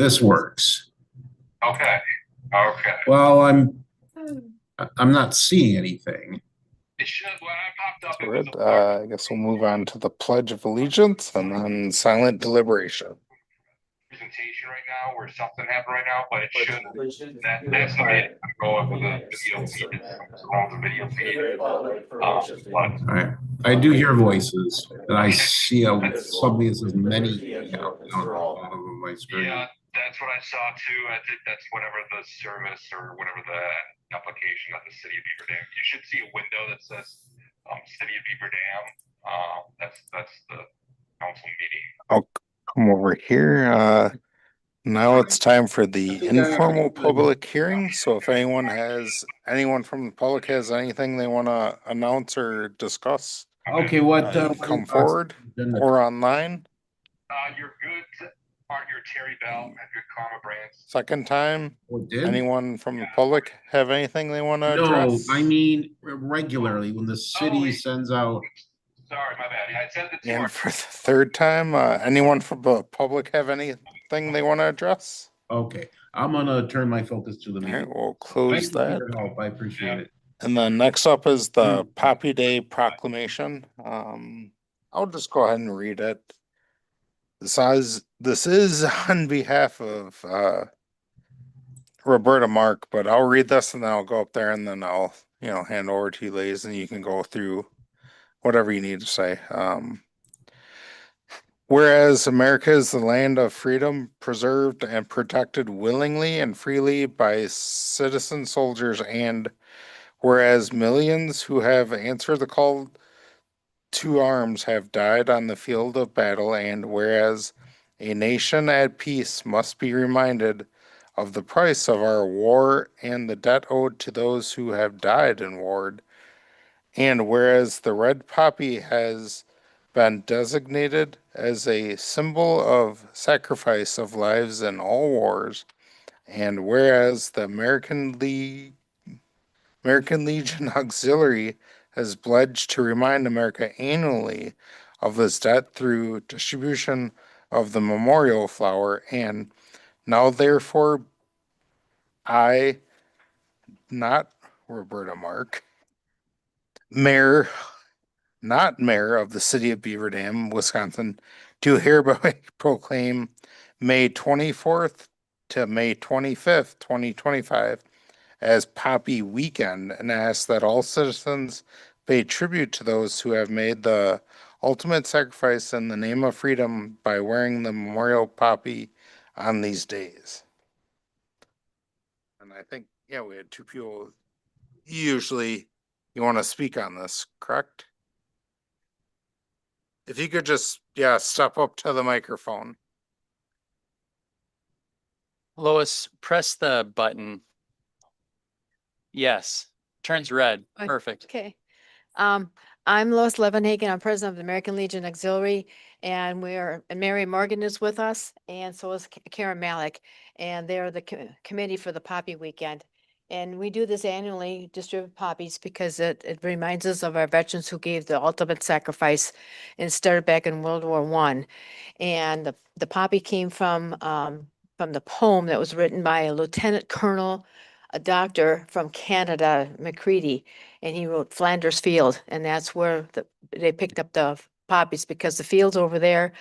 This works. Okay. Okay. Well, I'm not seeing anything. It should, when I popped up, So it we're was at, a large I guess we'll move on to the Pledge of Allegiance and then silent deliberation. presentation right now where something happened right now, but it should, that's the way to go up with the video feed. It's along the video feed. But All right. I do hear voices, and I see something that says many on the bottom of my screen. yeah, that's what I saw too. I think that's whatever the service or whatever the application of the city of Beaver Dam. You should see a window that says City of Beaver Dam. That's the council meeting. I'll come over here. Now it's time for the informal public hearing. So if anyone from the public has anything they want to announce or discuss, Okay, you can come forward or online. You're good. You're Terry Bell and good Karma Brands. Second time, Did? anyone from the public have anything they want to No, address? I mean regularly when the city sends out. Sorry, my bad. Yeah, I sent it to And for the third time, anyone from the public have anything they want to address? Okay, I'm gonna turn my focus to the All meeting. right, we'll Thank close you for that. your help. I appreciate it. And then next up is the Poppy Day proclamation. I'll just go ahead and read it. This is on behalf of Roberta Mark, but I'll read this and then I'll go up there and then I'll, hand over to you ladies and you can go through whatever you need to say. Whereas America is the land of freedom, preserved and protected willingly and freely by citizen soldiers, and whereas millions who have answered the call to arms have died on the field of battle, and whereas a nation at peace must be reminded of the price of our war and the debt owed to those who have died in war, and whereas the red poppy has been designated as a symbol of sacrifice of lives in all wars, and whereas the American Legion Auxiliary has pledged to remind America annually of this debt through distribution of the memorial flower, and now therefore I, not Roberta Mark, Mayor not mayor of the city of Beaver Dam, Wisconsin, do hereby proclaim May 24th to May 25th, 2025 as Poppy Weekend and ask that all citizens pay tribute to those who have made the ultimate sacrifice in the name of freedom by wearing the memorial poppy on these days. And I think, we had two people. Usually you want to speak on this, correct? If you could just, step up to the microphone. Lois, press the button. Yes, turns red. Okay. Perfect. Okay. I'm Lois Levenhagen. I'm president of the American Legion Auxiliary, and Mary Morgan is with us, and so is Karen Malik, and they're the committee for the Poppy Weekend. And we do this annually, distribute poppies, because it reminds us of our veterans who gave the ultimate sacrifice and started back in World War I. And the poppy came from the poem that was written by a lieutenant colonel, a doctor from Canada, McCready, and he wrote Flanders Field, and that's where they picked up the poppies, because the fields over there,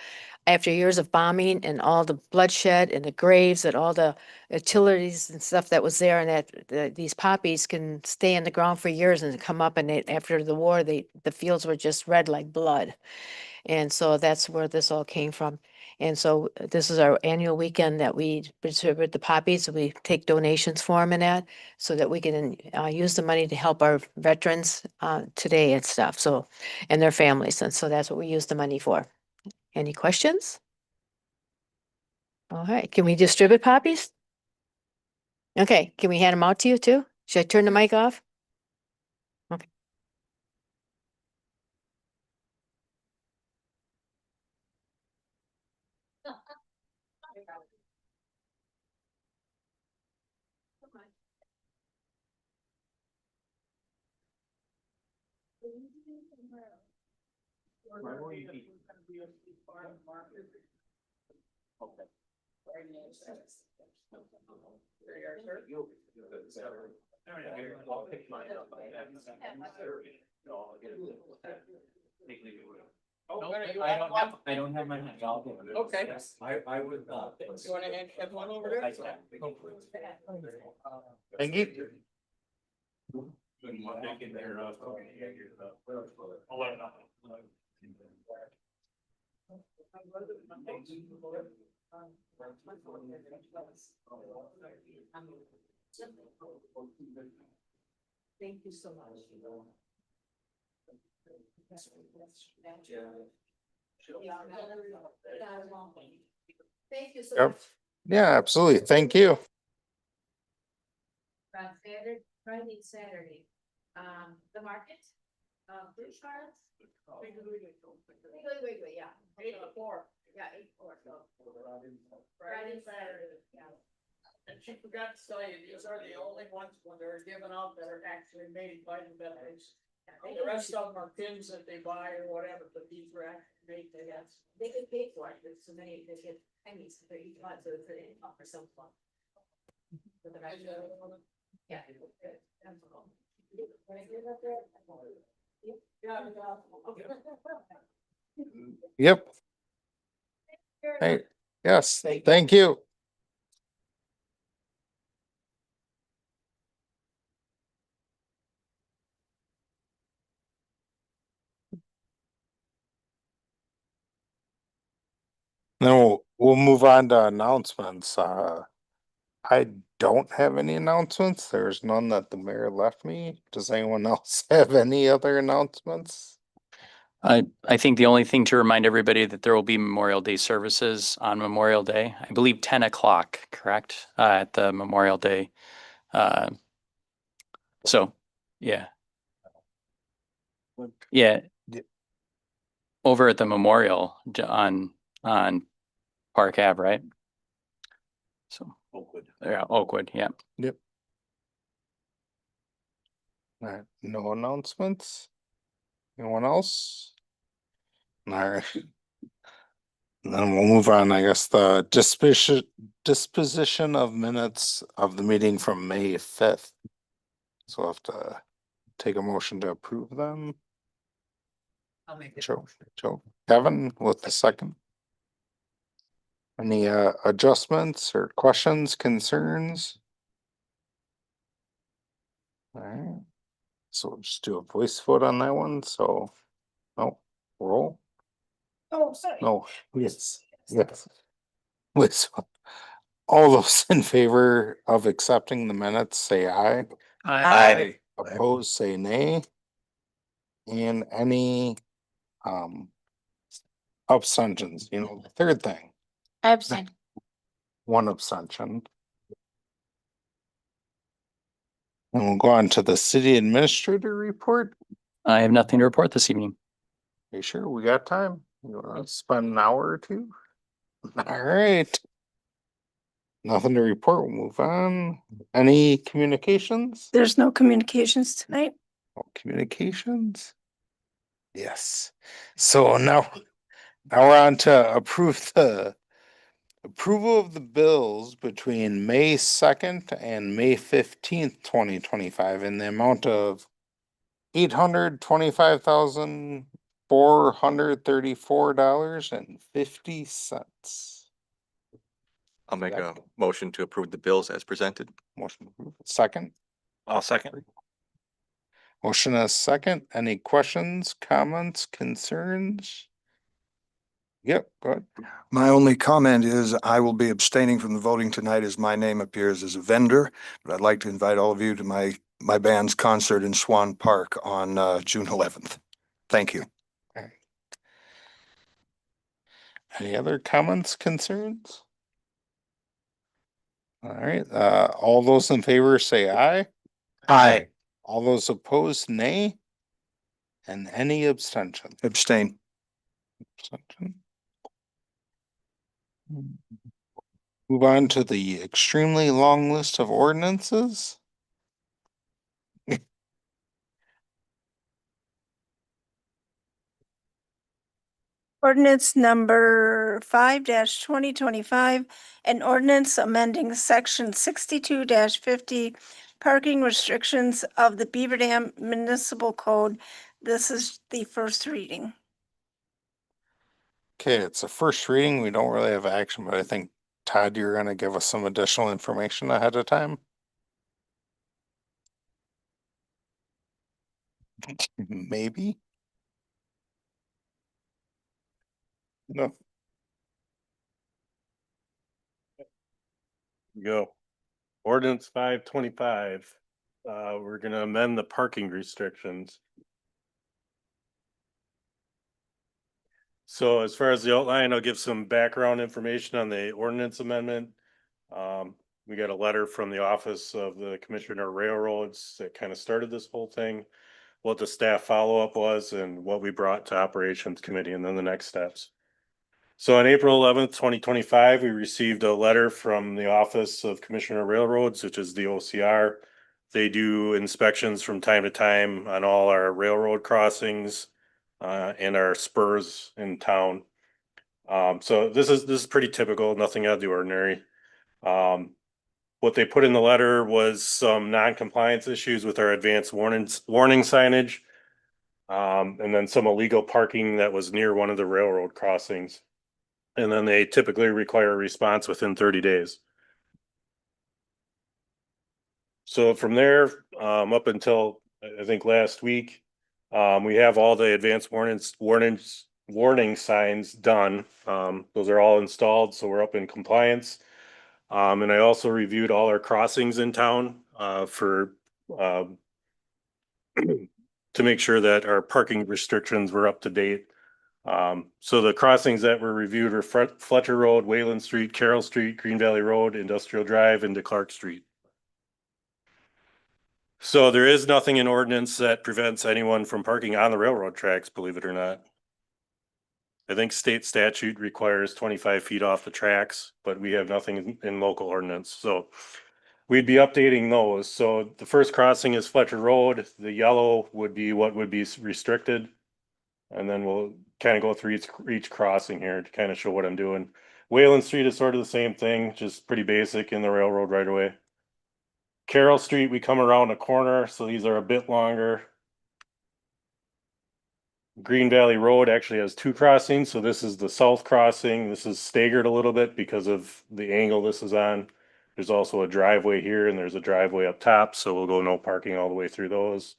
after years of bombing and all the bloodshed and the graves and all the utilities and stuff that was there, and these poppies can stay in the ground for years and come up, and after the war, the fields were just red like blood. And so that's where this all came from. And so this is our annual weekend that we distribute the poppies. We take donations for them and that, so that we can use the money to help our veterans today and stuff. So, and their families. And so that's what we use the money for. Any questions? All right. Can we distribute poppies? Okay. Can we hand them out to you too? Should I turn the mic off? Okay. Okay. I don't have my. Okay. I would. You wanna have one over there? Thank you. Thank you so much. Thank you so Yep. much. Yeah, absolutely. Thank you. Friday and Saturday, the market, fruit cards. Wait, yeah. 8 to 4. Yeah, 8 to 4, so. Friday and Saturday. Yeah. And she forgot to tell you, these are the only ones when they're given out that are actually made by the veterans. The rest of them are pins that they buy or whatever, but these were actually made, They get paid for it, there's so many, they get pennies for each one, so it's an income for some fun. For the rest of them. Yeah. Yep. Hey, yes, thank you. Then we'll move on to announcements. I don't have any announcements. There's none that the mayor left me. Does anyone else have any other announcements? I think the only thing to remind everybody that there will be Memorial Day services on Memorial Day. I believe 10 o'clock, correct? At the Memorial Day. So, yeah. Yeah. Yeah. Over at the memorial on Park Ave, right? So, Oakwood. yeah, Oakwood, yeah. Yep. All right, no announcements? Anyone else? All right. Then we'll move on, I guess, the disposition of minutes of the meeting from May 5th. So we'll have to take a motion to approve them. I'll make it. Joe, Kevin with the second. Any adjustments or questions, concerns? All right. So we'll just do a voice vote on that one, so, no, roll, Oh, sorry. no, yes, yes. Voice vote. All those in favor of accepting the minutes, say aye. Aye. Opposed, say nay. And any abstentions, the third thing, I abstain. one abstention. And we'll go on to the city administrator report. I have nothing to report this evening. Are you sure we got time? You wanna spend an hour or two? All right. Nothing to report. We'll move on. Any communications? There's no communications tonight. Oh, communications? Yes. So now we're on to approval of the bills between May 2nd and May 15th, 2025 in the amount of $825,434.50. I'll make a motion to approve the bills as presented. Motion approved. Second. I'll second. Motion is second. Any questions, comments, concerns? Yep, go ahead. My only comment is I will be abstaining from the voting tonight as my name appears as a vendor, but I'd like to invite all of you to my band's concert in Swan Park on June 11th. Thank you. Any other comments, concerns? All right, all those in favor say aye. Aye. All those opposed, nay. And any abstention? Abstain. Abstention. Move on to the extremely long list of ordinances. Ordinance number 5-2025, an ordinance amending section 62-50 parking restrictions of the Beaver Dam Municipal Code. This is the first reading. Okay, it's a first reading. We don't really have action, but I think Todd, you're gonna give us some additional information ahead of time. Maybe? No. Go. Ordinance 525. We're gonna amend the parking restrictions. So as far as the outline, I'll give some background information on the ordinance amendment. We got a letter from the Office of the Commissioner of Railroads that kind of started this whole thing. What the staff follow-up was and what we brought to Operations Committee and then the next steps. So on April 11th, 2025, we received a letter from the Office of Commissioner of Railroads, which is the OCR. They do inspections from time to time on all our railroad crossings and our spurs in town. So this is pretty typical, nothing out of the ordinary. What they put in the letter was some non-compliance issues with our advanced warning signage. And then some illegal parking that was near one of the railroad crossings. And then they typically require a response within 30 days. So from there, up until I think last week, we have all the advanced warning signs done. Those are all installed, so we're up in compliance. And I also reviewed all our crossings in town for to make sure that our parking restrictions were up to date. So the crossings that were reviewed were Fletcher Road, Wayland Street, Carroll Street, Green Valley Road, Industrial Drive, and DeClark Street. So there is nothing in ordinance that prevents anyone from parking on the railroad tracks, believe it or not. I think state statute requires 25 feet off the tracks, but we have nothing in local ordinance, so we'd be updating those. So the first crossing is Fletcher Road. The yellow would be what would be restricted. And then we'll kind of go through each crossing here to kind of show what I'm doing. Wayland Street is sort of the same thing, just pretty basic in the railroad right away. Carroll Street, we come around a corner, so these are a bit longer. Green Valley Road actually has two crossings, so this is the south crossing. This is staggered a little bit because of the angle this is on. There's also a driveway here and there's a driveway up top, so we'll go no parking all the way through those.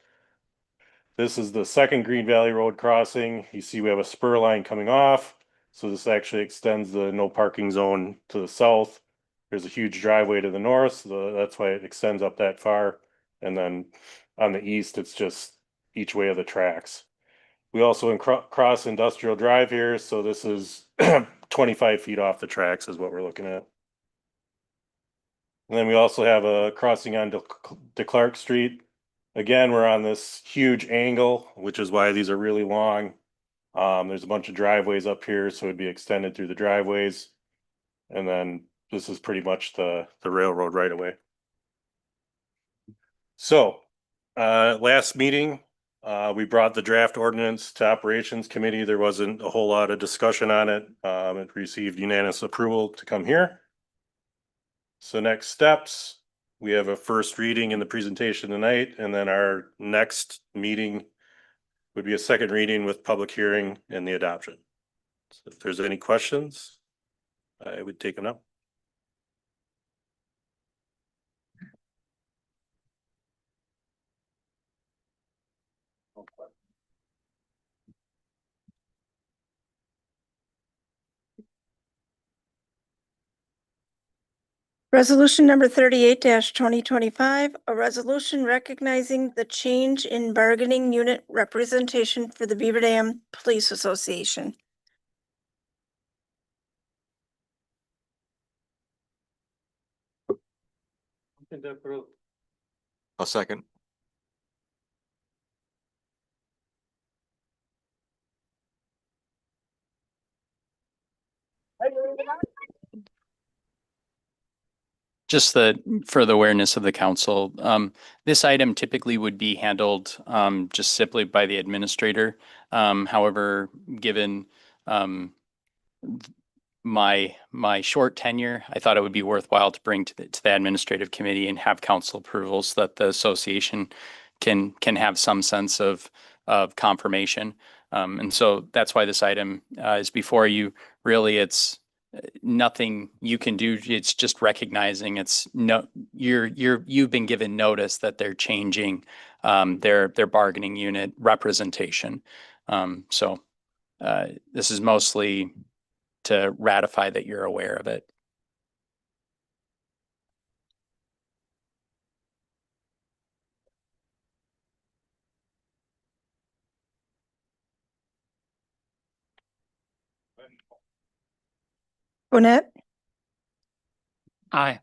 This is the second Green Valley Road crossing. You see we have a spur line coming off. So this actually extends the no parking zone to the south. There's a huge driveway to the north, so that's why it extends up that far. And then on the east, it's just each way of the tracks. We also cross Industrial Drive here, so this is 25 feet off the tracks is what we're looking at. And then we also have a crossing on DeClark Street. Again, we're on this huge angle, which is why these are really long. There's a bunch of driveways up here, so it'd be extended through the driveways. And then this is pretty much the railroad right away. So, last meeting, we brought the draft ordinance to Operations Committee. There wasn't a whole lot of discussion on it. It received unanimous approval to come here. So next steps, we have a first reading in the presentation tonight, and then our next meeting would be a second reading with public hearing and the adoption. So if there's any questions, I would take them up. Resolution number 38-2025, a resolution recognizing the change in bargaining unit representation for the Beaver Dam Police Association. I'll second. Just for the awareness of the council, this item typically would be handled just simply by the administrator. However, given My short tenure, I thought it would be worthwhile to bring to the administrative committee and have council approval so that the association can have some sense of confirmation. And so that's why this item is before you. Really, it's nothing you can do. It's just recognizing you've been given notice that they're changing their bargaining unit representation. So this is mostly to ratify that you're aware of it. Gwinnett, Aye.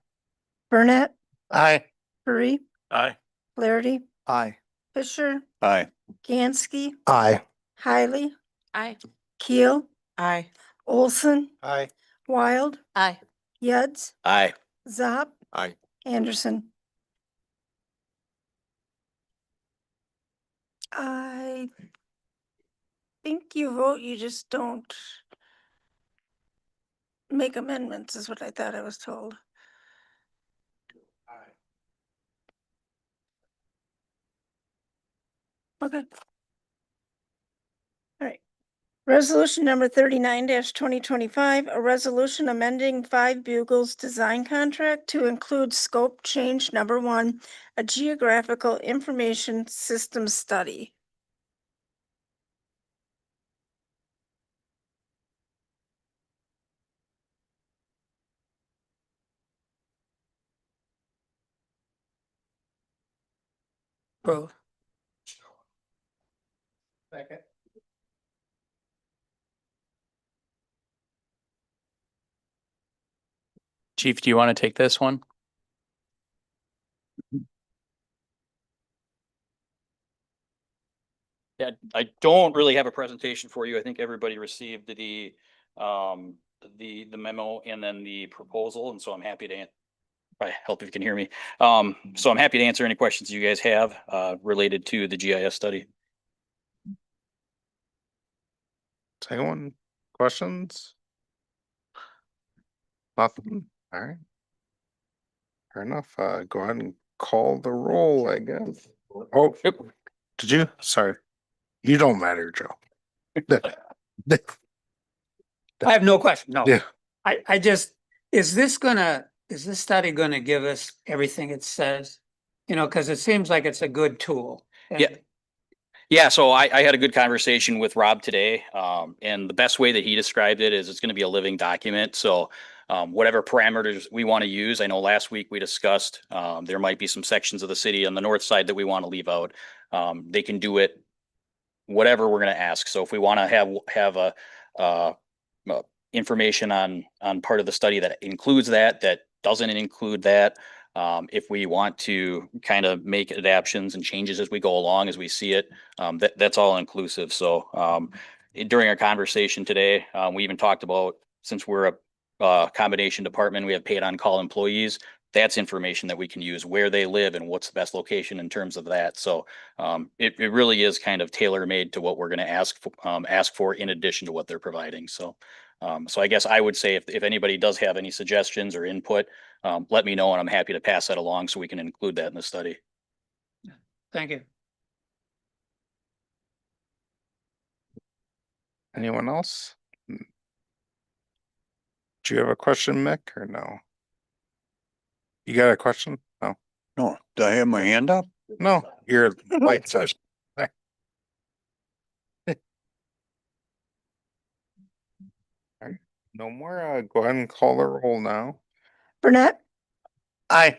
Burnett, Aye. Paris, Aye. Flaherty, Aye. Fisher, Aye. Gansky, Aye. Hiley, Aye. Keel, Aye. Olson, Aye. Wild, Aye. Yads, Aye. Zop, Aye. Anderson. I think you vote, you just don't make amendments, is what I thought I was told. Okay. All right. Resolution number 39-2025, a resolution amending 5 Bugles design contract to include scope change number 1, a geographical information system study. Both. Second. Chief, do you want to take this one? Yeah, I don't really have a presentation for you. I think everybody received the memo and then the proposal, and so I'm happy to I help if you can hear me. So I'm happy to answer any questions you guys have related to the GIS study. Does anyone questions? Nothing. All right. Fair enough. Go ahead and call the roll, I guess. Oh, Yep. did you? Sorry. You don't matter, Joe. I have no question, no. Yeah. I just, is this study gonna give us everything it says? You know, cause it seems like it's a good tool. And- Yeah. Yeah, so I had a good conversation with Rob today, and the best way that he described it is it's going to be a living document. So whatever parameters we want to use, I know last week we discussed there might be some sections of the city on the north side that we want to leave out. They can do it whatever we're going to ask. So if we want to have a information on part of the study that includes that doesn't include that. If we want to kind of make adaptions and changes as we go along, as we see it, that's all inclusive. So during our conversation today, we even talked about, since we're a combination department, we have paid on call employees. That's information that we can use, where they live and what's the best location in terms of that. So it really is kind of tailor made to what we're going to ask for in addition to what they're providing. So I guess I would say if anybody does have any suggestions or input, let me know and I'm happy to pass that along so we can include that in the study. Thank you. Anyone else? Do you have a question, Mick, or no? You got a question? No. No, do I have my hand up? No, your light says. No more. Go ahead and call the roll now. Burnett, Aye.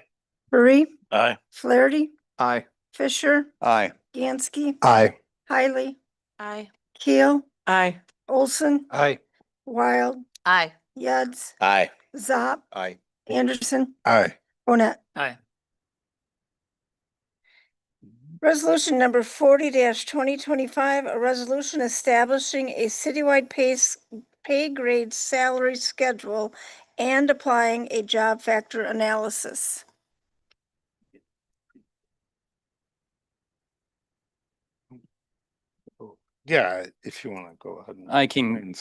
Paris, Aye. Flaherty, Aye. Fisher, Aye. Gansky, Aye. Hiley, Aye. Keel, Aye. Olson, Aye. Wild, Aye. Yads, Aye. Zop, Aye. Anderson, Aye. Gwinnett. Aye. Resolution number 40-2025, a resolution establishing a citywide pay grade salary schedule and applying a job factor analysis. Yeah, if you want to go ahead.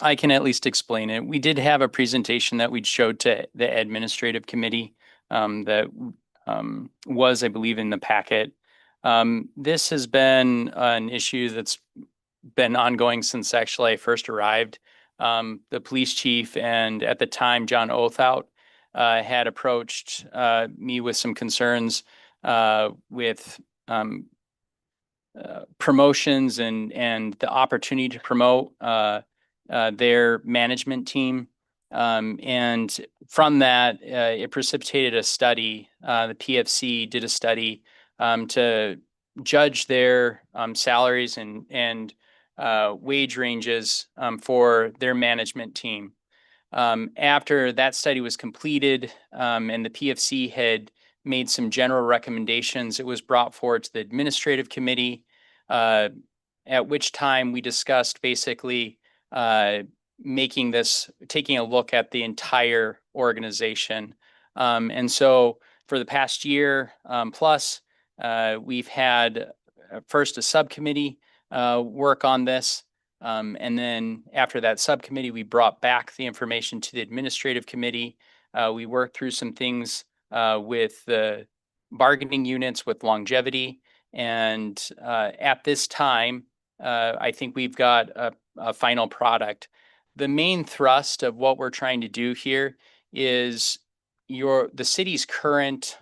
I can at least explain it. We did have a presentation that we showed to the administrative committee that was, I believe, in the packet. This has been an issue that's been ongoing since actually I first arrived. The police chief and at the time, John Othout had approached me with some concerns with promotions and the opportunity to promote their management team. And from that, it precipitated a study. The PFC did a study to judge their salaries and wage ranges for their management team. After that study was completed and the PFC had made some general recommendations, it was brought forward to the administrative committee, at which time we discussed basically taking a look at the entire organization. And so for the past year plus, we've had first a subcommittee work on this. And then after that subcommittee, we brought back the information to the administrative committee. We worked through some things with the bargaining units with longevity. And at this time, I think we've got a final product. The main thrust of what we're trying to do here is the city's current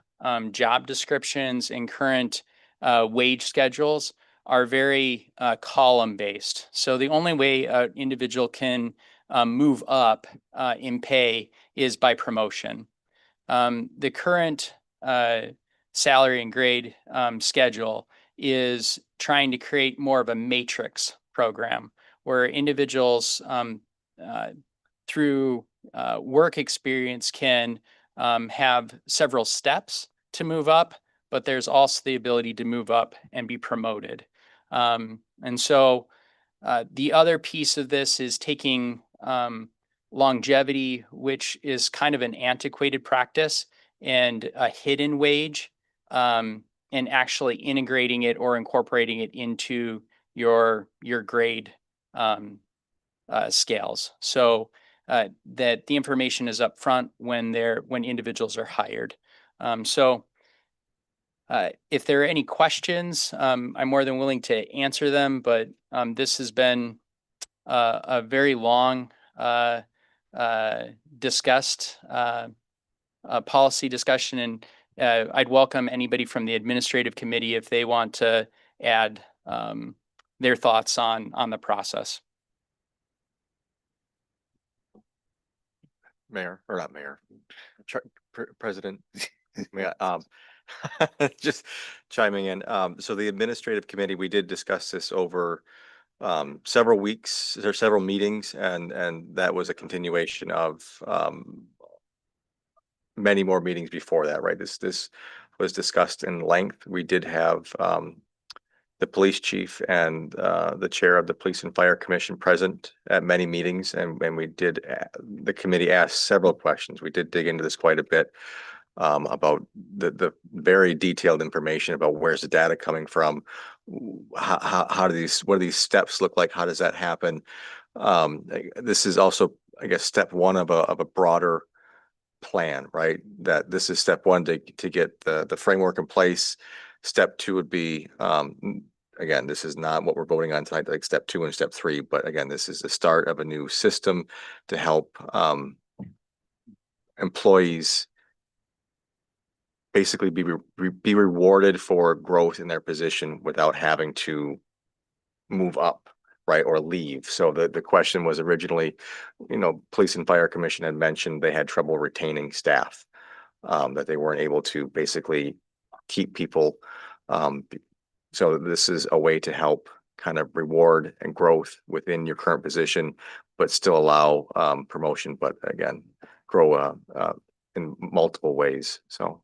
job descriptions and current wage schedules are very column based. So the only way an individual can move up in pay is by promotion. The current salary and grade schedule is trying to create more of a matrix program where individuals through work experience can have several steps to move up, but there's also the ability to move up and be promoted. And so the other piece of this is taking longevity, which is kind of an antiquated practice, and a hidden wage, and actually integrating it or incorporating it into your grade scales, so that the information is up front when individuals are hired. So if there are any questions, I'm more than willing to answer them, but this has been a very long discussed policy discussion, and I'd welcome anybody from the administrative committee if they want to add their thoughts on the process. Mayor, or not mayor, President, just chiming in. So the administrative committee, we did discuss this over several weeks, there several meetings, and that was a continuation of many more meetings before that, right? This was discussed in length. We did have the police chief and the chair of the Police and Fire Commission present at many meetings, and we did, the committee asked several questions. We did dig into this quite a bit about the very detailed information about where's the data coming from, what do these steps look like, how does that happen? This is also, I guess, step one of a broader plan, right? That this is step one to get the framework in place. Step two would be, again, this is not what we're voting on tonight, like step two and step three, but again, this is the start of a new system to help employees basically be rewarded for growth in their position without having to move up, right, or leave. So the question was originally, Police and Fire Commission had mentioned they had trouble retaining staff, that they weren't able to basically keep people. So this is a way to help kind of reward and growth within your current position, but still allow promotion, but again, grow in multiple ways. So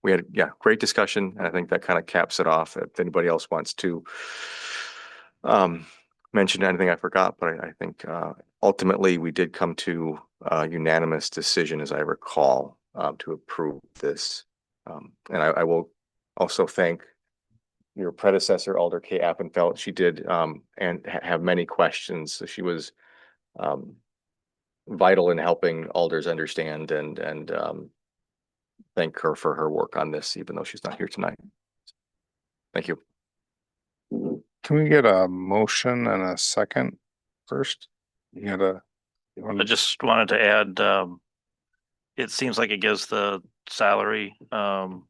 we had, great discussion. And I think that kind of caps it off. If anybody else wants to mention anything I forgot, but I think ultimately we did come to a unanimous decision, as I recall, to approve this. And I will also thank your predecessor, Alder Kay Appenfeld, she did and have many questions. So she was vital in helping alders understand and thank her for her work on this, even though she's not here tonight. Thank you. Can we get a motion and a second first? You gotta. You I wanna- just wanted to add, it seems like it gives the salary, I don't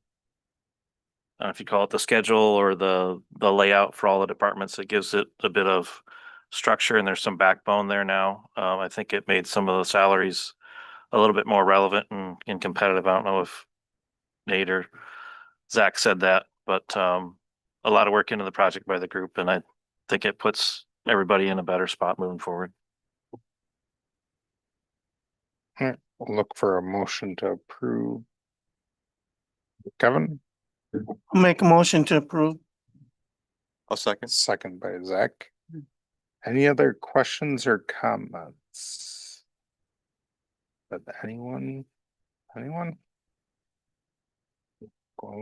know if you call it the schedule or the layout for all the departments, it gives it a bit of structure and there's some backbone there now. I think it made some of the salaries a little bit more relevant and competitive. I don't know if Nate or Zach said that, but a lot of work into the project by the group, and I think it puts everybody in a better spot moving forward. Alright, we'll look for a motion to approve. Kevin, Make a motion to approve. I'll second. second by Zach. Any other questions or comments? But anyone? Going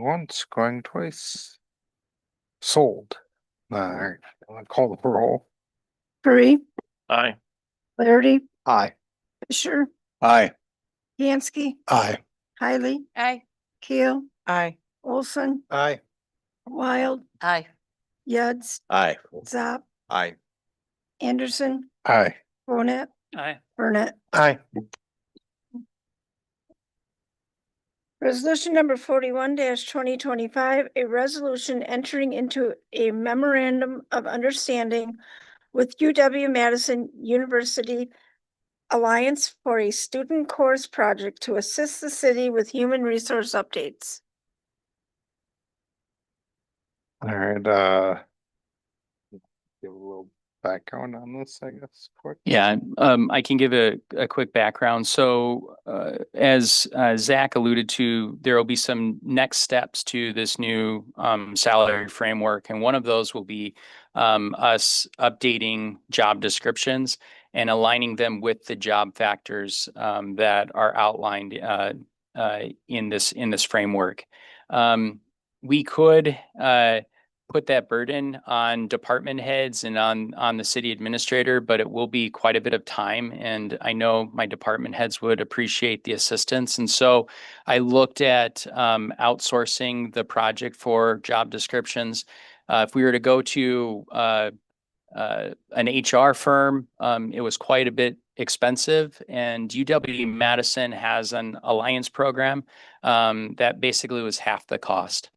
once, going twice. Sold. Alright, I'll call the roll. Bree, Aye. Flaherty, Aye. Fisher, Aye. Yansky, Aye. Kylie, Aye. Keel, Aye. Olson, Aye. Wild, Aye. Yuds, Aye. Zop, Aye. Anderson, Aye. Ronett, Aye. Burnett. Aye. Resolution number 41-2025, a resolution entering into a memorandum of understanding with UW-Madison University Alliance for a student course project to assist the city with human resource updates. Alright, give a little background on this, I guess, quick. Yeah, I can give a quick background. So, as Zach alluded to, there will be some next steps to this new salary framework, and one of those will be us updating job descriptions and aligning them with the job factors that are outlined in this framework. We could put that burden on department heads and on the city administrator, but it will be quite a bit of time. And I know my department heads would appreciate the assistance. And so I looked at outsourcing the project for job descriptions. If we were to go to an HR firm, it was quite a bit expensive, and UW-Madison has an alliance program that basically was half the cost.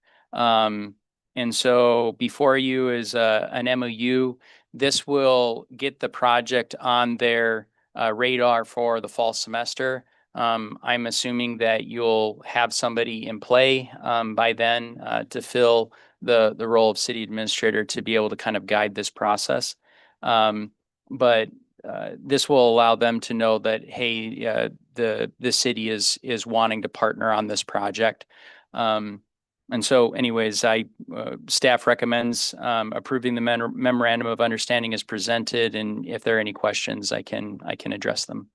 And so before you is an MOU. This will get the project on their radar for the fall semester. I'm assuming that you'll have somebody in play by then to fill the role of city administrator to be able to kind of guide this process. But this will allow them to know that, hey, the city is wanting to partner on this project. And so anyways, staff recommends approving the memorandum of understanding as presented, and if there are any questions, I can address them.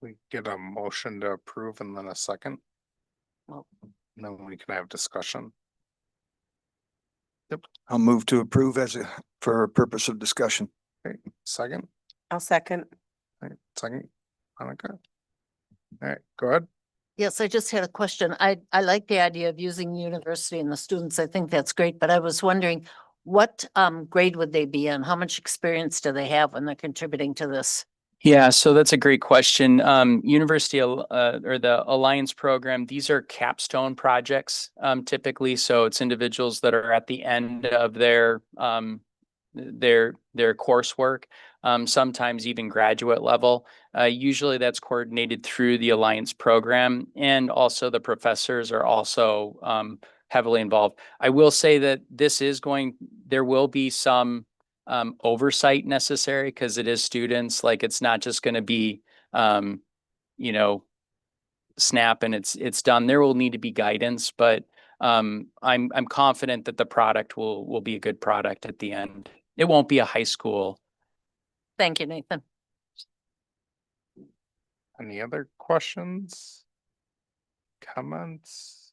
We get a motion to approve and then a second. Well- Then we can have discussion. I'll move to approve for a purpose of discussion. Okay, second, I'll second. second, Monica. Alright, go ahead. Yes, I just had a question. I like the idea of using the university and the students. I think that's great, but I was wondering what grade would they be in? How much experience do they have when they're contributing to this? Yeah, so that's a great question. University or the Alliance program, these are capstone projects typically. So it's individuals that are at the end of their coursework, sometimes even graduate level. Usually that's coordinated through the Alliance program, and also the professors are also heavily involved. I will say that there will be some oversight necessary because it is students. Like, it's not just going to be, snap and it's done. There will need to be guidance, but I'm confident that the product will be a good product at the end. It won't be a high school. Thank you, Nathan. Any other questions? Comments?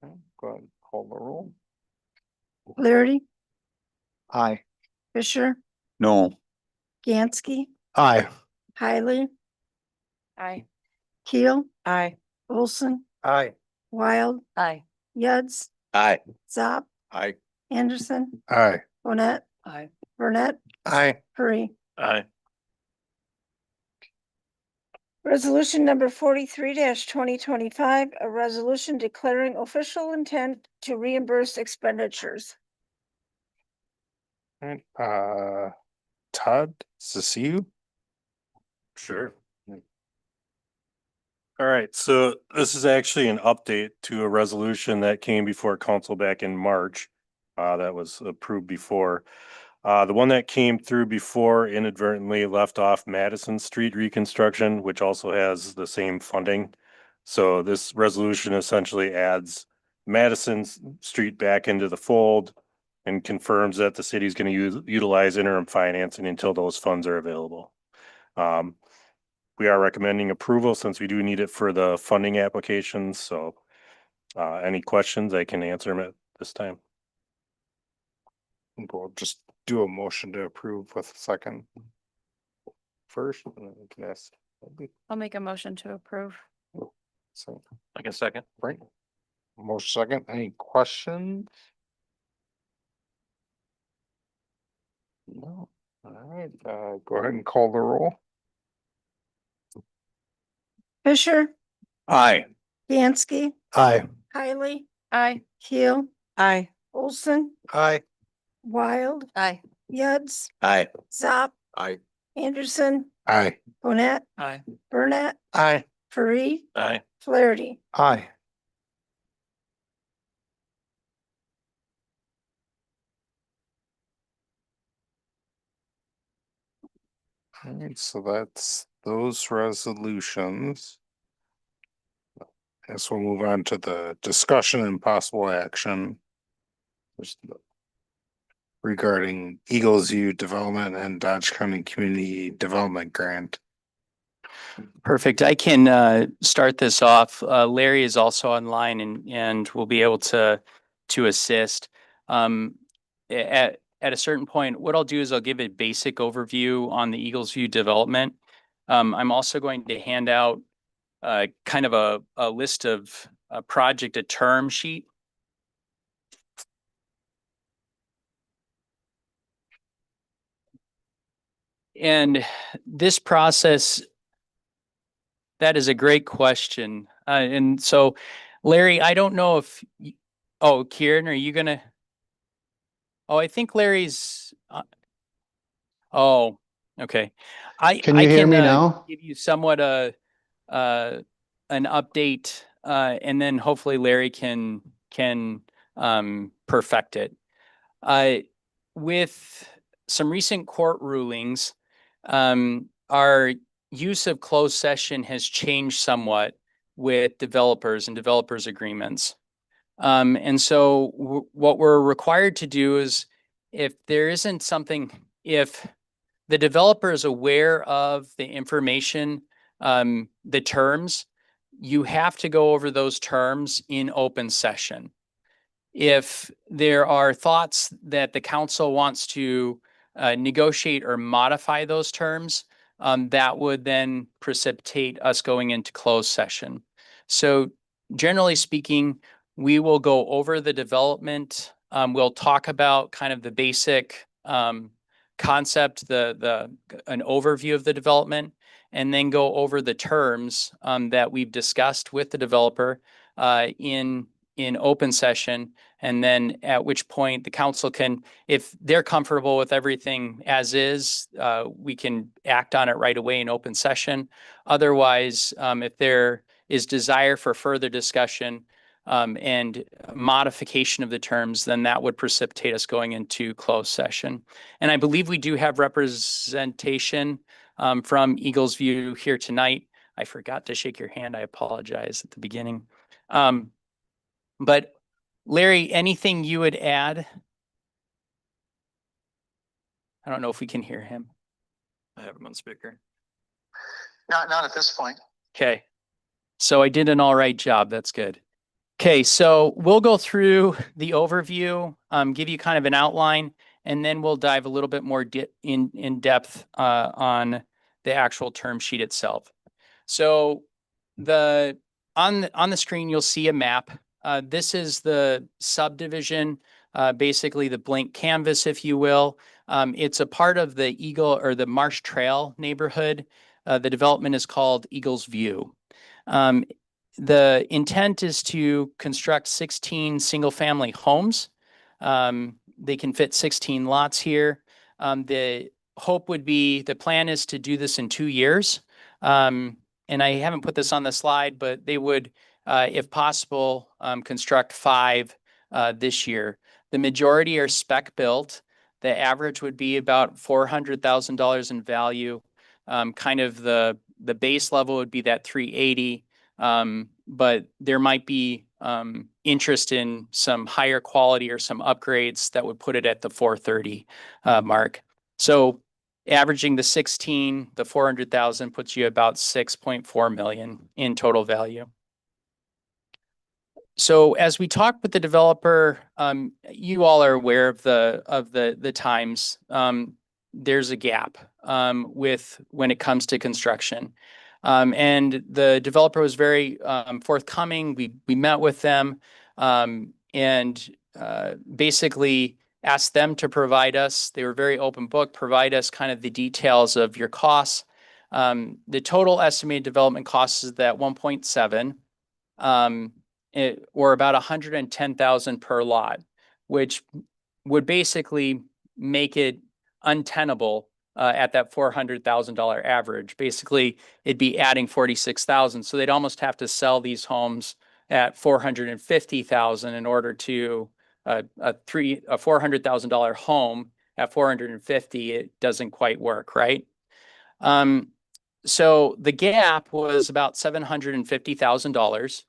Go ahead, and call the roll. Flaherty, Aye. Fisher, No. Gansky, Aye. Hiley, Aye. Keel, Aye. Olson, Aye. Wild, Aye. Yuds, Aye. Zop, Aye. Anderson, Aye. Bonnet, Aye. Burnett, Aye. Hurry. Aye. Resolution number 43 2025, a resolution declaring official intent to reimburse expenditures. Alright, Todd, is this you? Sure. All right, so this is actually an update to a resolution that came before council back in March. That was approved before. The one that came through before inadvertently left off Madison Street reconstruction, which also has the same funding. So this resolution essentially adds Madison Street back into the fold and confirms that the city is going to utilize interim financing until those funds are available. We are recommending approval since we do need it for the funding applications. So any questions, I can answer them at this time. We'll just do a motion to approve with a second. First, and then we can ask. I'll make a motion to approve. So, Like a second. right. Motion second, any questions? No, all right, go ahead and call the roll. Fisher, Aye. Gansky, Aye. Hiley, Aye. Keel, Aye. Olson, Aye. Wild, Aye. Yuds, Aye. Zop, Aye. Anderson, Aye. Bonnet, Aye. Burnett, Aye. Hurry, Aye. Flaherty. Aye. Alright, so that's those resolutions. Guess we'll move on to the discussion and possible action. Regarding Eagles View Development and Dodge County Community Development Grant. Perfect. I can start this off. Larry is also online and will be able to assist. At a certain point, what I'll do is I'll give a basic overview on the Eagles View development. I'm also going to hand out kind of a list of a project, a term sheet. And this process, that is a great question. And so, Larry, I don't know if, oh, Kieran, are you gonna? Oh, I think Larry's, oh, okay. Can you hear me now? Give you somewhat an update, and then hopefully Larry can perfect it. With some recent court rulings, our use of closed session has changed somewhat with developers and developers agreements. And so what we're required to do is if there isn't something, if the developer is aware of the information, the terms, you have to go over those terms in open session. If there are thoughts that the council wants to negotiate or modify those terms, that would then precipitate us going into closed session. So generally speaking, we will go over the development. We'll talk about kind of the basic concept, an overview of the development, and then go over the terms that we've discussed with the developer in open session. And then at which point the council can, if they're comfortable with everything as is, we can act on it right away in open session. Otherwise, if there is desire for further discussion and modification of the terms, then that would precipitate us going into closed session. And I believe we do have representation from Eagles View here tonight. I forgot to shake your hand. I apologize at the beginning. But Larry, anything you would add? I don't know if we can hear him. I have him on speaker. Not at this point. Okay. So I did an all right job. That's good. Okay, so we'll go through the overview, give you kind of an outline, and then we'll dive a little bit more in depth on the actual term sheet itself. So on the screen, you'll see a map. This is the subdivision, basically the blank canvas, if you will. It's a part of the Eagle or the Marsh Trail neighborhood. The development is called Eagles View. The intent is to construct 16 single-family homes. They can fit 16 lots here. The hope would be, the plan is to do this in 2 years. And I haven't put this on the slide, but they would, if possible, construct 5 this year. The majority are spec built. The average would be about $400,000 in value. Kind of the base level would be that 380. But there might be interest in some higher quality or some upgrades that would put it at the 430 mark. So averaging the 16, the 400,000 puts you about 6.4 million in total value. So as we talk with the developer, you all are aware of the times. There's a gap with when it comes to construction. And the developer was very forthcoming. We met with them and basically asked them to provide us. They were very open book, provide us kind of the details of your costs. The total estimated development cost is that 1.7, or about 110,000 per lot, which would basically make it untenable at that $400,000 average. Basically, it'd be adding 46,000. So they'd almost have to sell these homes at 450,000 in order to a $400,000 home at 450. It doesn't quite work, right? So the gap was about $750,000,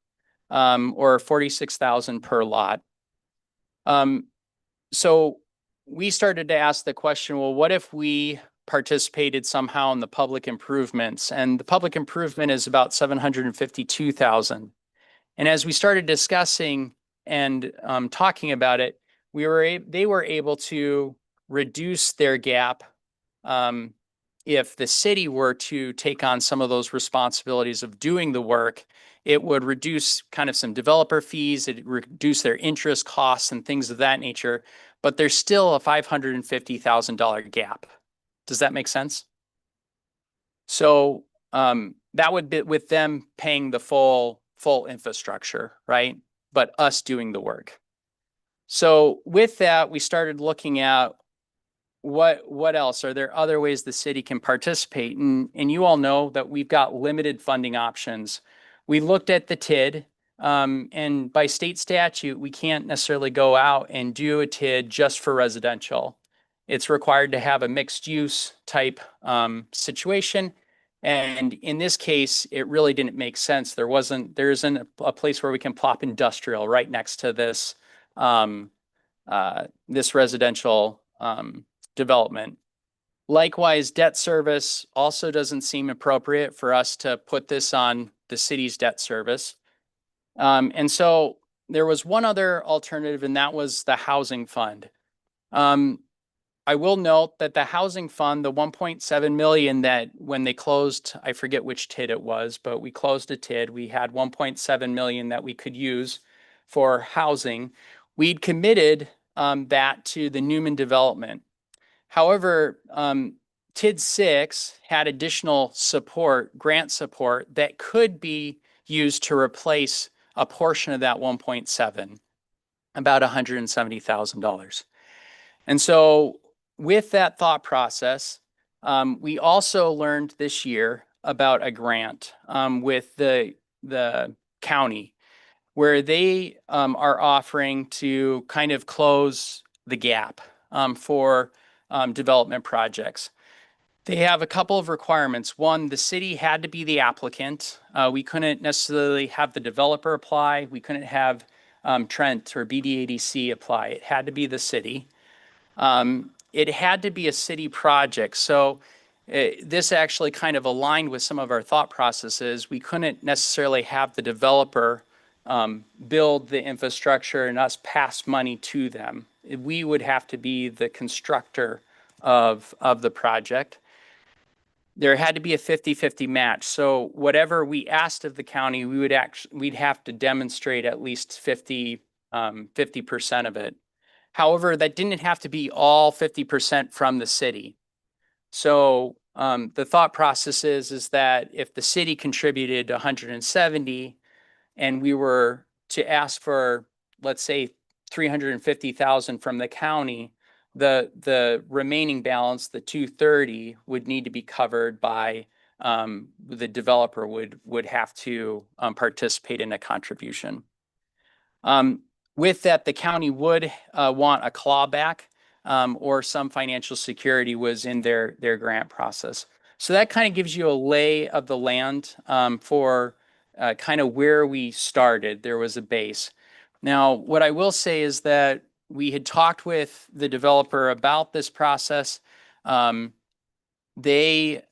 or 46,000 per lot. So we started to ask the question, well, what if we participated somehow in the public improvements? And the public improvement is about 752,000. And as we started discussing and talking about it, they were able to reduce their gap if the city were to take on some of those responsibilities of doing the work. It would reduce kind of some developer fees, it reduce their interest costs and things of that nature, but there's still a $550,000 gap. Does that make sense? So that would be with them paying the full infrastructure, right? But us doing the work. So with that, we started looking at what else? Are there other ways the city can participate? And you all know that we've got limited funding options. We looked at the TID, and by state statute, we can't necessarily go out and do a TID just for residential. It's required to have a mixed use type situation. And in this case, it really didn't make sense. There isn't a place where we can plop industrial right next to this, this residential development. Likewise, debt service also doesn't seem appropriate for us to put this on the city's debt service. And so there was one other alternative, and that was the housing fund. I will note that the housing fund, the 1.7 million that when they closed, I forget which TID it was, but we closed a TID. We had 1.7 million that we could use for housing. We'd committed that to the Newman development. However, TID 6 had additional support, grant support, that could be used to replace a portion of that 1.7, about $170,000. And so with that thought process, we also learned this year about a grant with the county, where they are offering to kind of close the gap for development projects. They have a couple of requirements. One, the city had to be the applicant. We couldn't necessarily have the developer apply. We couldn't have Trent or BDADC apply. It had to be the city. It had to be a city project. So this actually kind of aligned with some of our thought processes. We couldn't necessarily have the developer build the infrastructure and us pass money to them. We would have to be the constructor of the project. There had to be a 50-50 match. So whatever we asked of the county, we'd have to demonstrate at least 50% of it. However, that didn't have to be all 50% from the city. So the thought process is that if the city contributed 170 and we were to ask for, let's say, 350,000 from the county, the remaining balance, the 230, would need to be covered by the developer would have to participate in a contribution. With that, the county would want a clawback or some financial security was in their grant process. So that kind of gives you a lay of the land for kind of where we started. There was a base. Now, what I will say is that we had talked with the developer about this process. They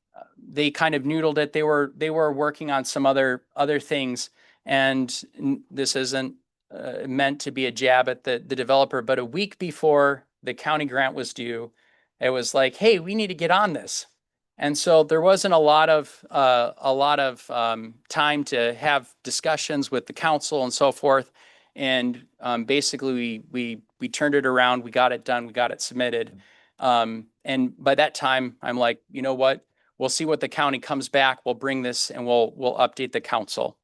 kind of noodled it. They were working on some other things, and this isn't meant to be a jab at the developer, but a week before the county grant was due, it was like, hey, we need to get on this. And so there wasn't a lot of time to have discussions with the council and so forth. And basically we turned it around, we got it done, we got it submitted. And by that time, I'm like, you know what? We'll see what the county comes back. We'll bring this and we'll update the council.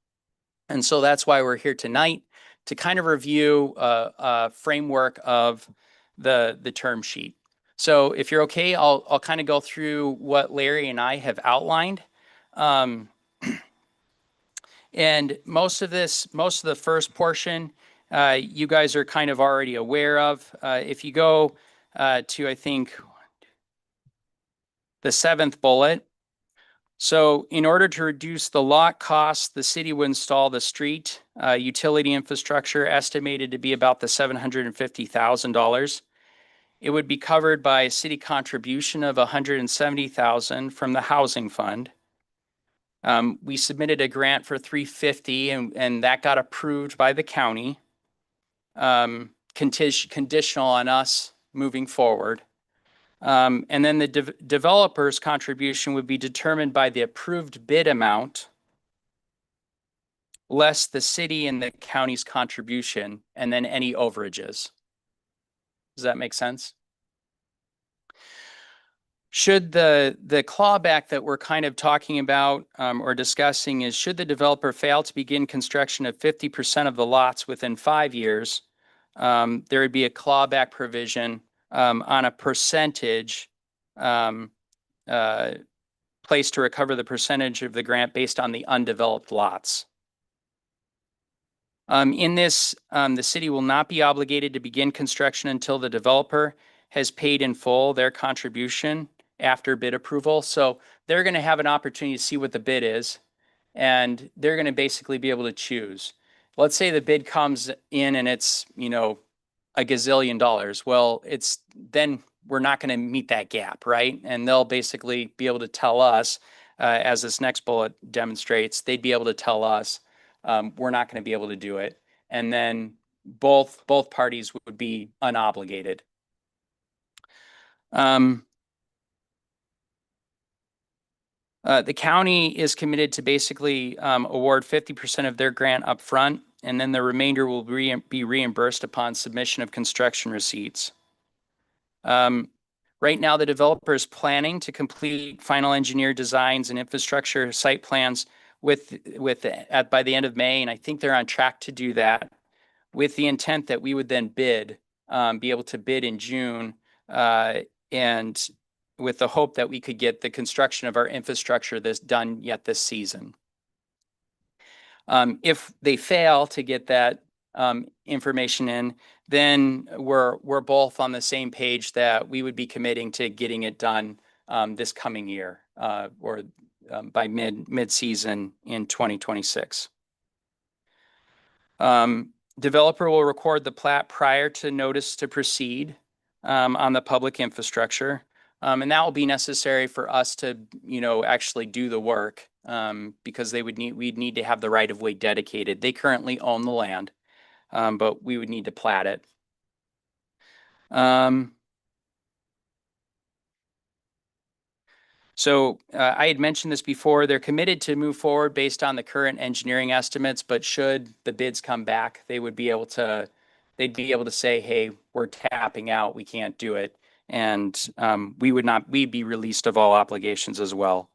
And so that's why we're here tonight, to kind of review a framework of the term sheet. So if you're okay, I'll kind of go through what Larry and I have outlined. And most of the first portion, you guys are kind of already aware of. If you go to, I think, the 7th bullet. So in order to reduce the lot costs, the city would install the street utility infrastructure estimated to be about the $750,000. It would be covered by a city contribution of $170,000 from the housing fund. We submitted a grant for $350,000 and that got approved by the county, conditional on us moving forward. And then the developer's contribution would be determined by the approved bid amount, less the city and the county's contribution, and then any overages. Does that make sense? Should the clawback that we're kind of talking about or discussing is, should the developer fail to begin construction of 50% of the lots within 5 years, there would be a clawback provision on a percentage place to recover the percentage of the grant based on the undeveloped lots. In this, the city will not be obligated to begin construction until the developer has paid in full their contribution after bid approval. So they're going to have an opportunity to see what the bid is, and they're going to basically be able to choose. Let's say the bid comes in and it's, you know, $1 gazillion. Well, then we're not going to meet that gap, right? And they'll basically be able to tell us, as this next bullet demonstrates, they'd be able to tell us we're not going to be able to do it. And then both parties would be unobligated. The county is committed to basically award 50% of their grant up front, and then the remainder will be reimbursed upon submission of construction receipts. Right now, the developer is planning to complete final engineer designs and infrastructure site plans by the end of May, and I think they're on track to do that, with the intent that we would then be able to bid in June, and with the hope that we could get the construction of our infrastructure done yet this season. If they fail to get that information in, then we're both on the same page that we would be committing to getting it done this coming year, or by mid-season in 2026. Developer will record the plat prior to notice to proceed on the public infrastructure. And that will be necessary for us to, actually do the work, because we'd need to have the right of way dedicated. They currently own the land, but we would need to plat it. So I had mentioned this before, they're committed to move forward based on the current engineering estimates, but should the bids come back, they'd be able to say, hey, we're tapping out, we can't do it. And we'd be released of all obligations as well.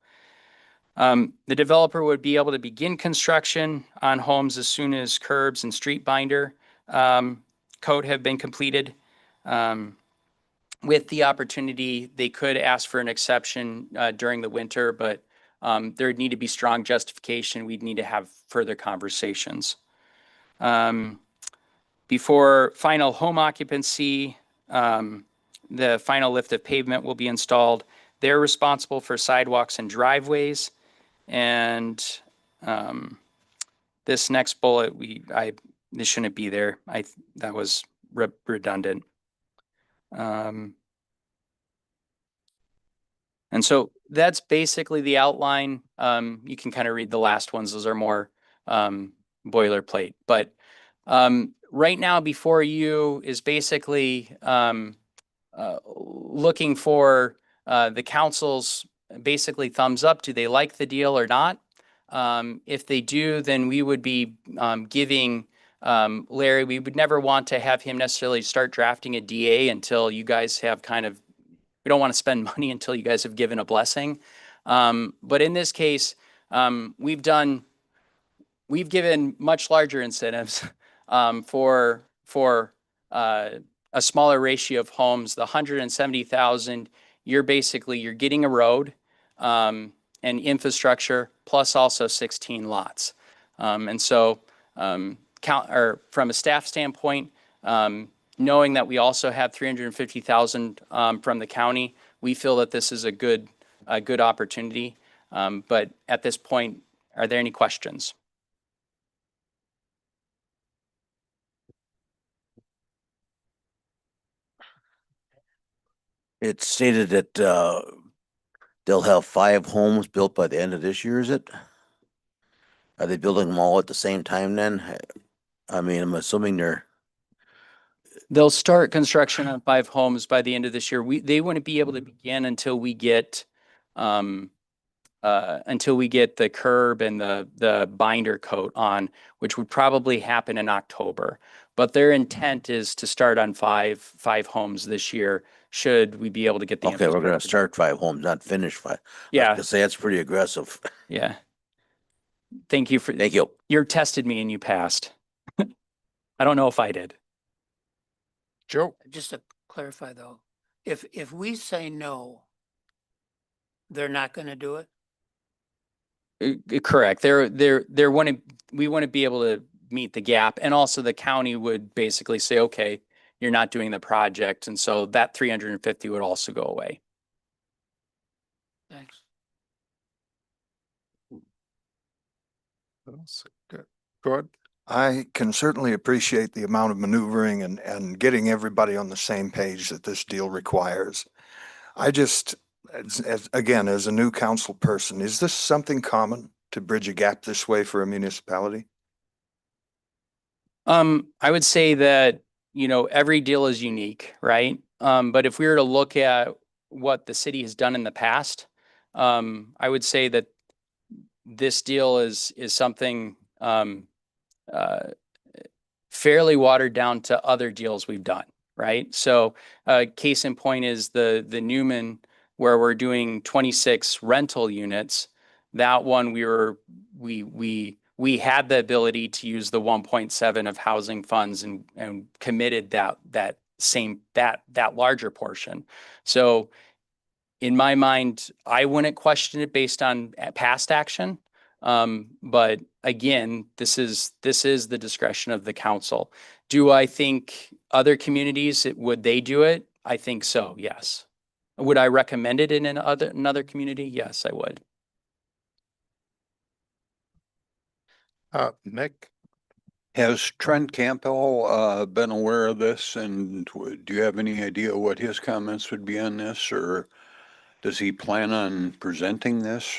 The developer would be able to begin construction on homes as soon as curbs and street binder coat have been completed. With the opportunity, they could ask for an exception during the winter, but there'd need to be strong justification. We'd need to have further conversations. Before final home occupancy, the final lift of pavement will be installed. They're responsible for sidewalks and driveways. And this next bullet, this shouldn't be there. That was redundant. And so that's basically the outline. You can kind of read the last ones. Those are more boilerplate. But right now before you is basically looking for the council's basically thumbs up. Do they like the deal or not? If they do, then we would be giving Larry, we would never want to have him necessarily start drafting a DA until you guys have we don't want to spend money until you guys have given a blessing. But in this case, we've given much larger incentives for a smaller ratio of homes. The 170,000, you're getting a road and infrastructure plus also 16 lots. And so from a staff standpoint, knowing that we also have 350,000 from the county, we feel that this is a good opportunity. But at this point, are there any questions? It's stated that they'll have 5 homes built by the end of this year, is it? Are they building them all at the same time then? I mean, I'm assuming They'll start construction on 5 homes by the end of this year. They wouldn't be able to begin until we get the curb and the binder coat on, which would probably happen in October. But their intent is to start on five homes this year. Should we be able to get the okay, we're gonna start 5 homes, not finish 5. Yeah. To say that's pretty aggressive. Yeah. Thank you. You tested me and you passed. I don't know if I did. Joe? Just to clarify though, if we say no, they're not gonna do it? Correct. We want to be able to meet the gap, and also the county would basically say, okay, you're not doing the project. And so that 350 would also go away. Thanks. Good. Good. I can certainly appreciate the amount of maneuvering and getting everybody on the same page that this deal requires. I just, as a new council person, is this something common to bridge a gap this way for a municipality? I would say that, every deal is unique, right? But if we were to look at what the city has done in the past, I would say that this deal is something fairly watered down to other deals we've done, right? So case in point is the Newman, where we're doing 26 rental units. That one we had the ability to use the 1.7 of housing funds and committed that larger portion. So in my mind, I wouldn't question it based on past action. But again, this is the discretion of the council. Do I think other communities, would they do it? I think so, yes. Would I recommend it in another community? Yes, I would. Nick? Has Trent Campbell been aware of this, and do you have any idea what his comments would be on this, or Does he plan on presenting this?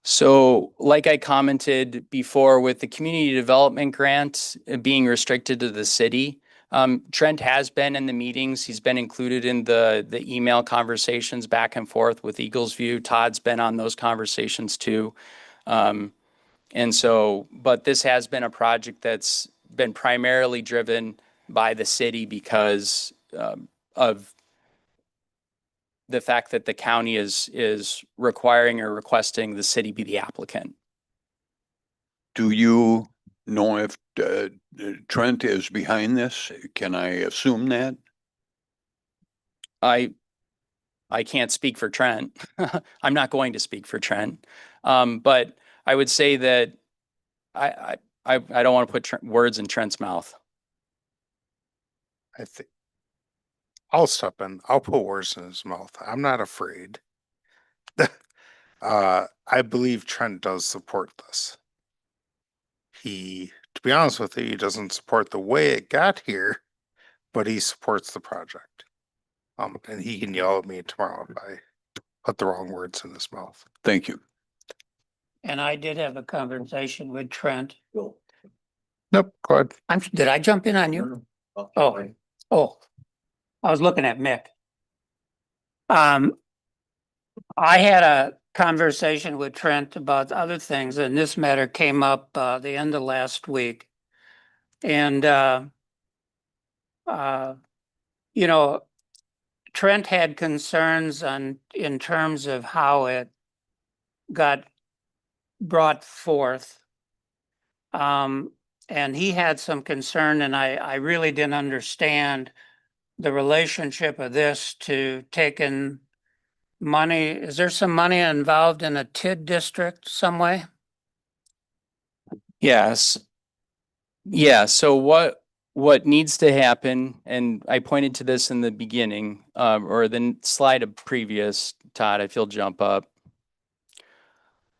So like I commented before with the community development grant being restricted to the city, Trent has been in the meetings. He's been included in the email conversations back and forth with Eagles View. Todd's been on those conversations too. And so, but this has been a project that's been primarily driven by the city because of the fact that the county is requiring or requesting the city be the applicant. Do you know if Trent is behind this? Can I assume that? I can't speak for Trent. I'm not going to speak for Trent. But I would say that I don't want to put words in Trent's mouth. I think I'll step in. I'll put words in his mouth. I'm not afraid. I believe Trent does support this. To be honest with you, he doesn't support the way it got here, but he supports the project. And he can yell at me tomorrow if I put the wrong words in his mouth. Thank you. And I did have a conversation with Trent. Nope, go ahead. Did I jump in on you? Oh, I was looking at Mick. I had a conversation with Trent about other things, and this matter came up the end of last week. And you know, Trent had concerns in terms of how it got brought forth. And he had some concern, and I really didn't understand the relationship of this to taking money. Is there some money involved in a TID district some way? Yes. Yeah. So what needs to happen, and I pointed to this in the beginning, or the slide of previous, Todd, if you'll jump up.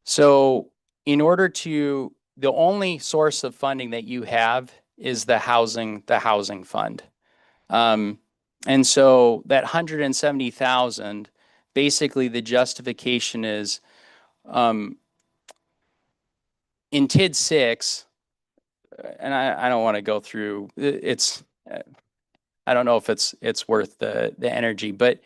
So in order to, the only source of funding that you have is the housing fund. And so that 170,000, basically the justification is, in TID 6, and I don't want to go through, it's, I don't know if it's worth the energy, but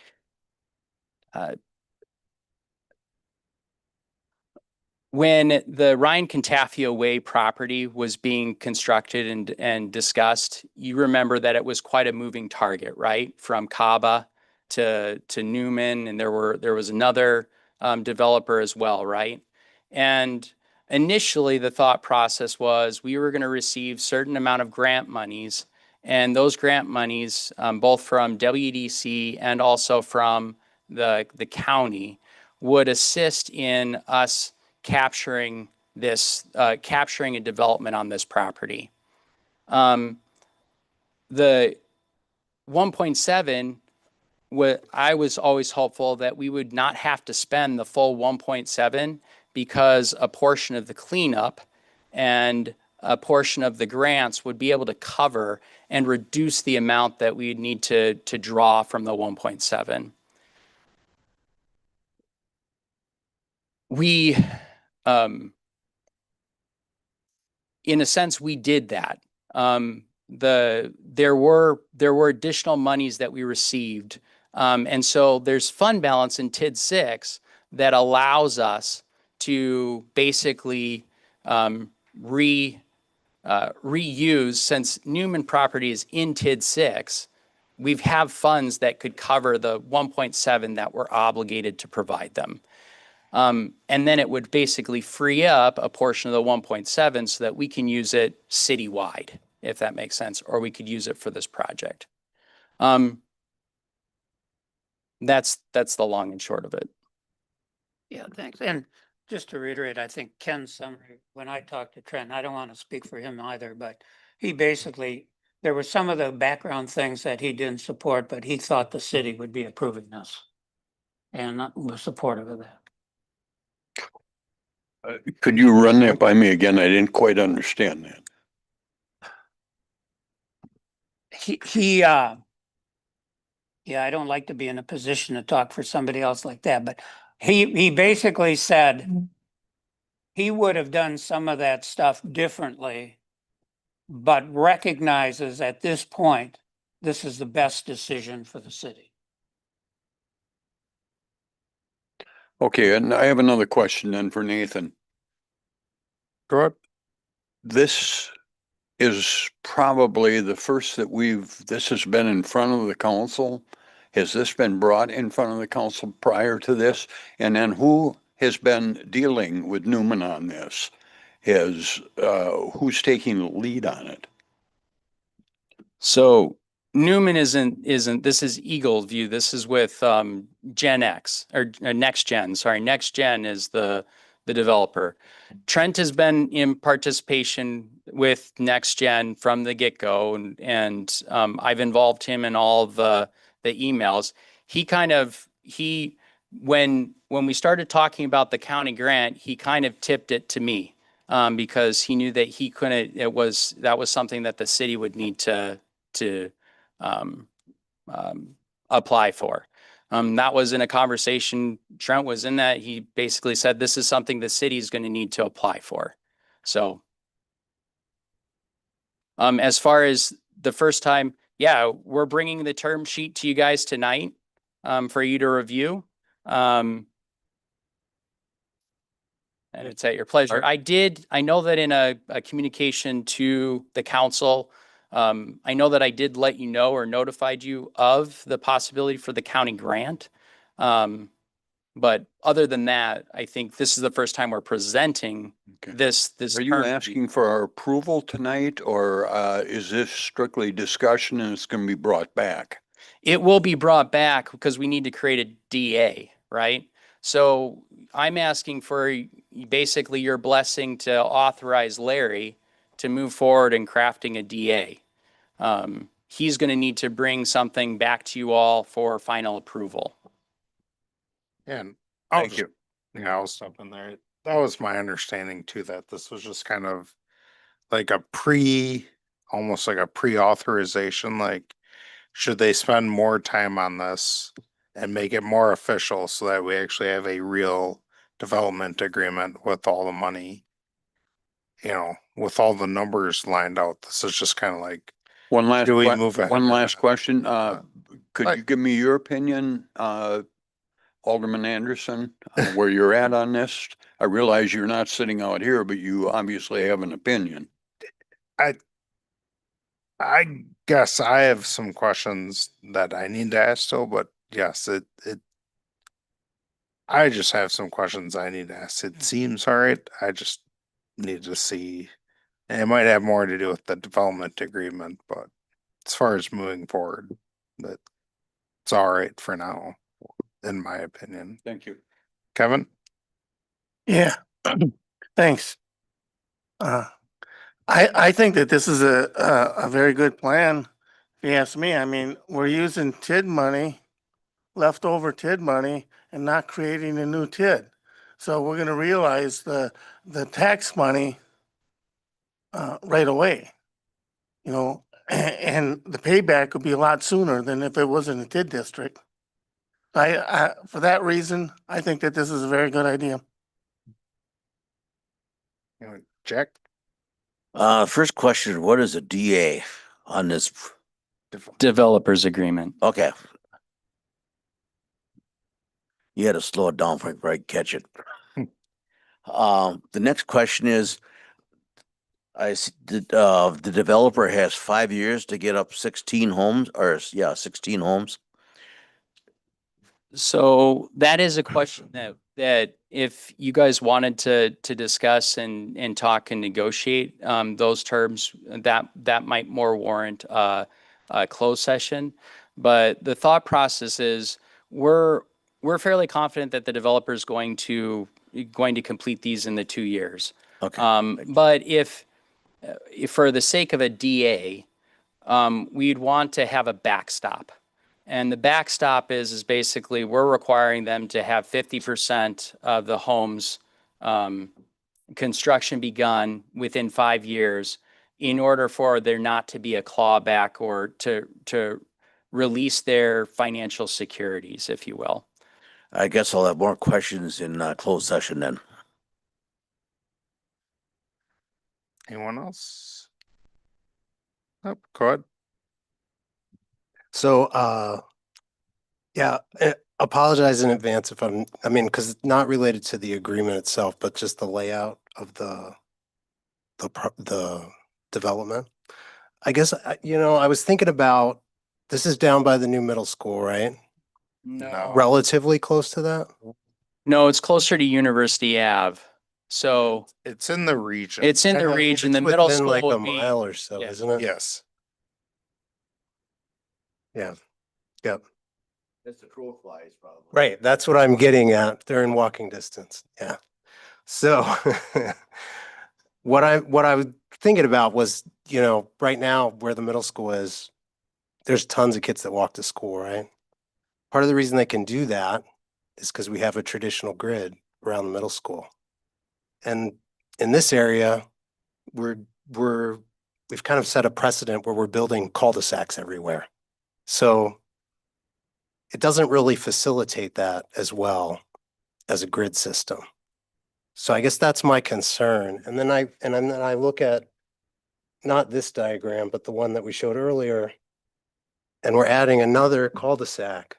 when the Ryan Contafio Way property was being constructed and discussed, you remember that it was quite a moving target, right? From Caba to Newman, and there was another developer as well, right? And initially the thought process was we were going to receive certain amount of grant monies, and those grant monies, both from WDC and also from the county, would assist in us capturing a development on this property. The 1.7, I was always hopeful that we would not have to spend the full 1.7 because a portion of the cleanup and a portion of the grants would be able to cover and reduce the amount that we'd need to draw from the 1.7. We, in a sense, we did that. There were additional monies that we received. And so there's fund balance in TID 6 that allows us to basically reuse, since Newman property is in TID 6, we have funds that could cover the 1.7 that we're obligated to provide them. And then it would basically free up a portion of the 1.7 so that we can use it citywide, if that makes sense, or we could use it for this project. That's the long and short of it. Yeah, thanks. And just to reiterate, I think Ken's summary, when I talked to Trent, I don't want to speak for him either, but he basically, there were some of the background things that he didn't support, but he thought the city would be approving this and was supportive of that. Could you run that by me again? I didn't quite understand that. Yeah, I don't like to be in a position to talk for somebody else like that, but he basically said he would have done some of that stuff differently, but recognizes at this point, this is the best decision for the city. Okay, and I have another question then for Nathan. Go ahead. This is probably the first that this has been in front of the council. Has this been brought in front of the council prior to this? And then who has been dealing with Newman on this? Who's taking the lead on it? So Newman isn't, this is Eagle View. This is with Gen X or Next Gen. Sorry, Next Gen is the developer. Trent has been in participation with Next Gen from the get-go, and I've involved him in all the emails. When we started talking about the county grant, he kind of tipped it to me because he knew that he couldn't, that was something that the city would need to apply for. That was in a conversation, Trent was in that, he basically said, this is something the city is going to need to apply for. So as far as the first time, yeah, we're bringing the term sheet to you guys tonight for you to review. And it's at your pleasure. I know that in a communication to the council, I know that I did let you know or notified you of the possibility for the county grant. But other than that, I think this is the first time we're presenting this. Are you asking for our approval tonight, or is this strictly discussion and it's going to be brought back? It will be brought back because we need to create a DA, right? So I'm asking for basically your blessing to authorize Larry to move forward in crafting a DA. He's going to need to bring something back to you all for final approval. And Thank you. Yeah, I'll stop in there. That was my understanding too, that this was just kind of like almost like a pre-authorization, like should they spend more time on this and make it more official so that we actually have a real development agreement with all the money, with all the numbers lined out. This is just kind of like, One last question. Could you give me your opinion, Alderman Anderson, where you're at on this? I realize you're not sitting out here, but you obviously have an opinion. I guess I have some questions that I need to ask still, but yes, I just have some questions I need to ask. It seems all right. I just need to see. And it might have more to do with the development agreement, but as far as moving forward, that it's all right for now, in my opinion. Thank you. Kevin? Yeah, thanks. I think that this is a very good plan, if you ask me. I mean, we're using TID money, leftover TID money, and not creating a new TID. So we're gonna realize the tax money right away. And the payback would be a lot sooner than if it was in a TID district. For that reason, I think that this is a very good idea. Jack? First question, what is a DA on this? Developers agreement. Okay. You had to slow it down before I catch it. The next question is, the developer has 5 years to get up 16 homes, 16 homes. So that is a question that if you guys wanted to discuss and talk and negotiate those terms, that might more warrant a closed session. But the thought process is we're fairly confident that the developer is going to complete these in the 2 years. Okay. But if for the sake of a DA, we'd want to have a backstop. And the backstop is basically we're requiring them to have 50% of the homes construction begun within 5 years in order for there not to be a clawback or to release their financial securities, if you will. I guess I'll have more questions in closed session then. Anyone else? Oh, go ahead. So, yeah, apologize in advance if I mean, because it's not related to the agreement itself, but just the layout of the development. I guess, I was thinking about, this is down by the new middle school, right? No. Relatively close to that? No, it's closer to University Ave. So It's in the region. it's in the Kinda- region. The it's middle within school like a would be, mile or so, yeah. isn't it? Yes. Yeah. Yep. That's the crow flies probably. Right, that's what I'm getting at. They're in walking distance. Yeah. So what I was thinking about was, right now where the middle school is, there's tons of kids that walk to school, right? Part of the reason they can do that is because we have a traditional grid around the middle school. And in this area, we've kind of set a precedent where we're building cul-de-sacs everywhere. So it doesn't really facilitate that as well as a grid system. So I guess that's my concern. And then I look at not this diagram, but the one that we showed earlier, and we're adding another cul-de-sac.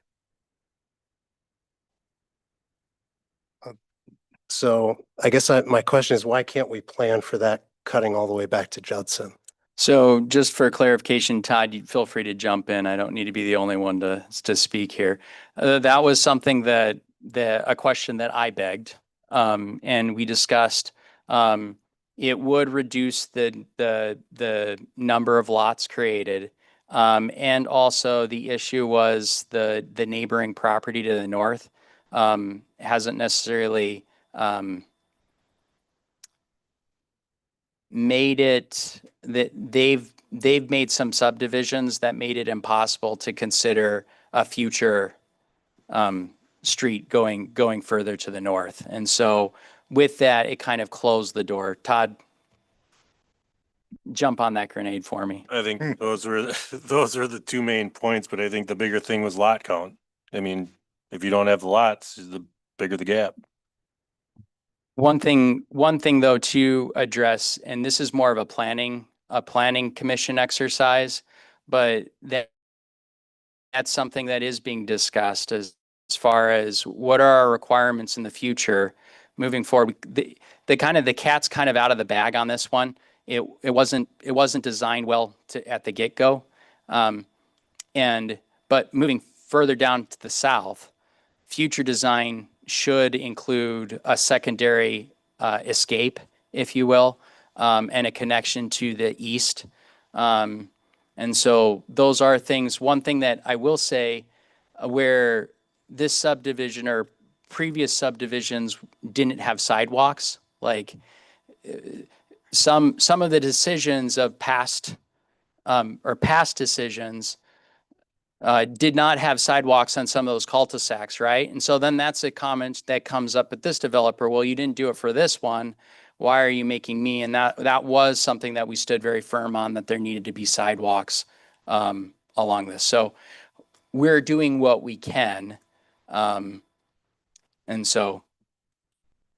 So I guess my question is, why can't we plan for that cutting all the way back to Judson? So just for clarification, Todd, you feel free to jump in. I don't need to be the only one to speak here. That was something a question that I begged, and we discussed. It would reduce the number of lots created, and also the issue was the neighboring property to the north hasn't necessarily made it that they've made some subdivisions that made it impossible to consider a future street going further to the north. And so with that, it kind of closed the door. Todd, jump on that grenade for me. I think those are the two main points, but I think the bigger thing was lot count. I mean, if you don't have the lots, the bigger the gap. One thing though to address, and this is more of a planning commission exercise, but that's something that is being discussed as far as what are our requirements in the future moving forward. The cat's kind of out of the bag on this one. It wasn't designed well at the get-go. But moving further down to the south, future design should include a secondary escape, if you will, and a connection to the east. And so those are things. One thing that I will say, where this subdivision or previous subdivisions didn't have sidewalks, like some of the decisions of past decisions did not have sidewalks on some of those cul-de-sacs, right? And so then that's a comment that comes up at this developer. Well, you didn't do it for this one. Why are you making me? And that was something that we stood very firm on, that there needed to be sidewalks along this. So we're doing what we can. And so,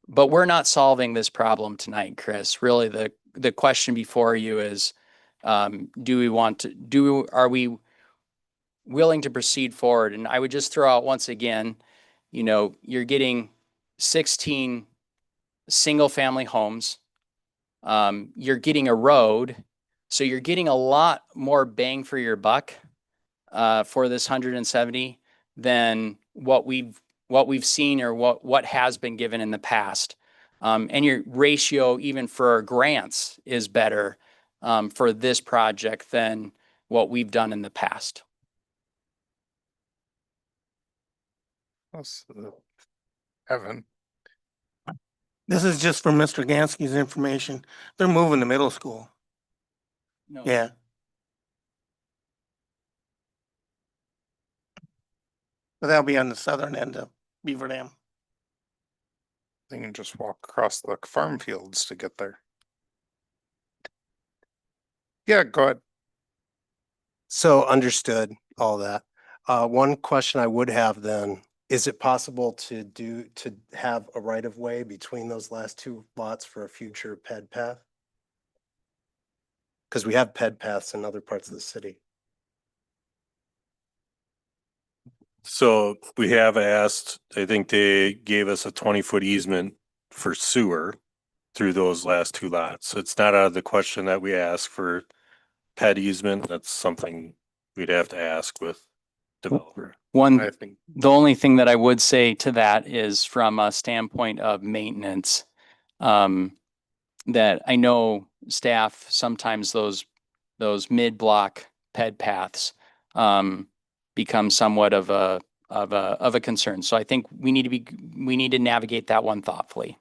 but we're not solving this problem tonight, Chris. Really, the question before you is, are we willing to proceed forward? And I would just throw out once again, you're getting 16 single family homes. You're getting a road. So you're getting a lot more bang for your buck for this 170 than what we've seen or what has been given in the past. And your ratio, even for grants, is better for this project than what we've done in the past. Evan. This is just for Mr. Gansky's information. They're moving to middle school. No. Yeah. But that'll be on the southern end of Beaver Dam. They can just walk across the farm fields to get there. Yeah, go ahead. So understood. all that. One question I would have then, is it possible to have a right of way between those last two lots for a future ped path? Because we have ped paths in other parts of the city. So we have asked, I think they gave us a 20-foot easement for sewer through those last two lots. It's not out of the question that we ask for ped easement. That's something we'd have to ask with developer. I think. The only thing that I would say to that is from a standpoint of maintenance, that I know staff, sometimes those mid-block ped paths, become somewhat of a concern. So I think we need to navigate that one thoughtfully.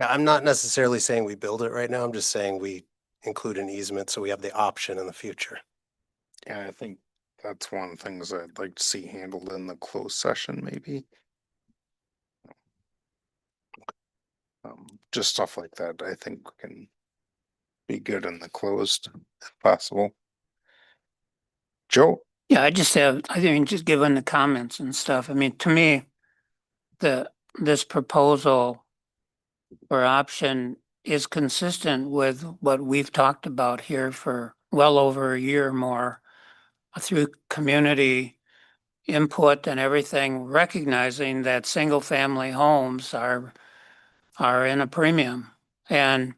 Yeah, I'm not necessarily saying we build it right now. I'm just saying we include an easement so we have the option in the future. Yeah, I think that's one of the things I'd like to see handled in the closed session, maybe. Just stuff like that, I think can be good in the closed if possible. Joe? Yeah, I think just given the comments and stuff, I mean, to me, this proposal or option is consistent with what we've talked about here for well over a year or more through community input and everything, recognizing that single family homes are in a premium. And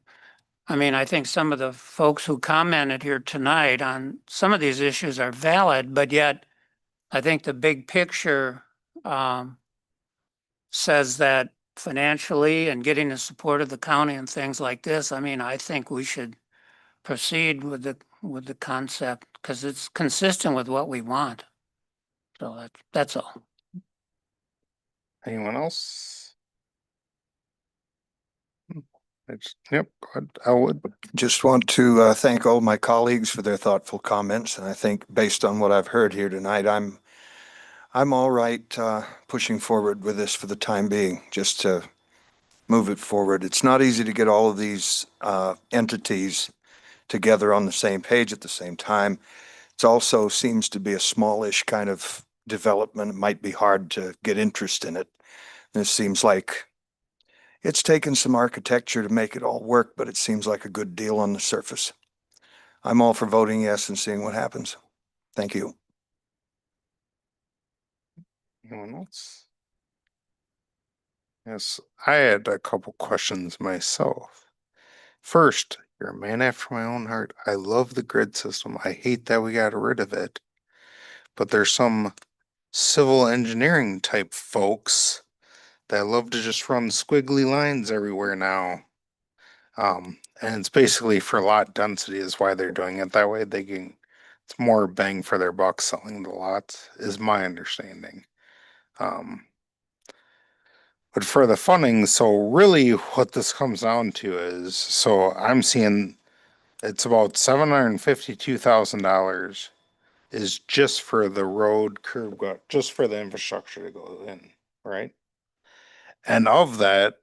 I mean, I think some of the folks who commented here tonight on some of these issues are valid, but yet I think the big picture says that financially and getting the support of the county and things like this, I mean, I think we should proceed with the concept because it's consistent with what we want. So that's all. Anyone else? Yep, go ahead, Elwood. Just want to thank all my colleagues for their thoughtful comments. And I think based on what I've heard here tonight, I'm all right pushing forward with this for the time being, just to move it forward. It's not easy to get all of these entities together on the same page at the same time. It also seems to be a smallish kind of development. It might be hard to get interest in it. This seems like it's taken some architecture to make it all work, but it seems like a good deal on the surface. I'm all for voting yes and seeing what happens. Thank you. Anyone else? Yes, I had a couple questions myself. First, you're a man after my own heart. I love the grid system. I hate that we got rid of it. But there's some civil engineering type folks that love to just run squiggly lines everywhere now. And it's basically for lot density is why they're doing it that way. It's more bang for their buck selling the lots, is my understanding. But for the funding, so really what this comes down to is, so I'm seeing it's about $752,000 is just for the road curb gut, just for the infrastructure to go in, right? And of that,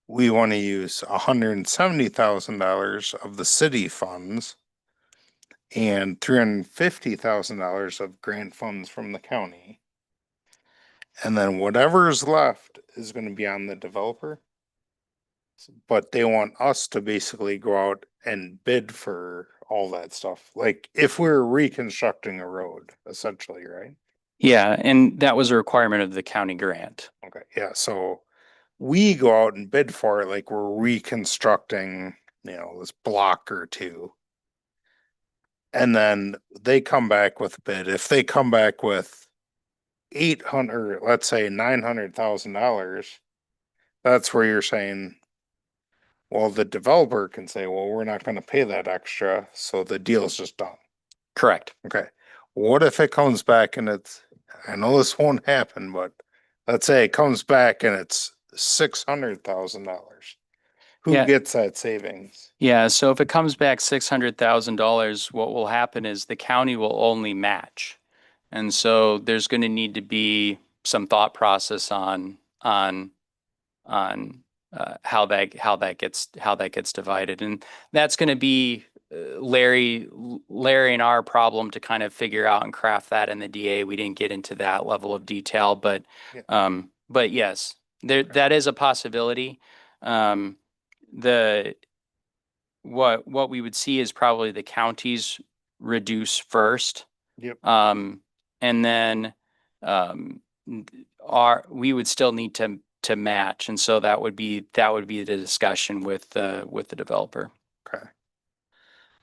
we want to use $170,000 of the city funds and $350,000 of grant funds from the county. And then whatever's left is going to be on the developer. But they want us to basically go out and bid for all that stuff. Like if we're reconstructing a road, essentially, right? Yeah, and that was a requirement of the county grant. Okay, yeah, so we go out and bid for it like we're reconstructing, this block or two. And then they come back with a bid. If they come back with 800, let's say $900,000, that's where you're saying, well, the developer can say, well, we're not going to pay that extra, so the deal's just done. Correct. Okay. What if it comes back and I know this won't happen, but let's say it comes back and it's $600,000. Who gets that savings? Yeah, so if it comes back $600,000, what will happen is the county will only match. And so there's going to need to be some thought process on how that gets divided. And that's going to be Larry and our problem to kind of figure out and craft that in the DA. We didn't get into that level of detail, but yes, that is a possibility. What we would see is probably the counties reduce first. Yep. And then we would still need to match, and so that would be the discussion with the developer. Okay.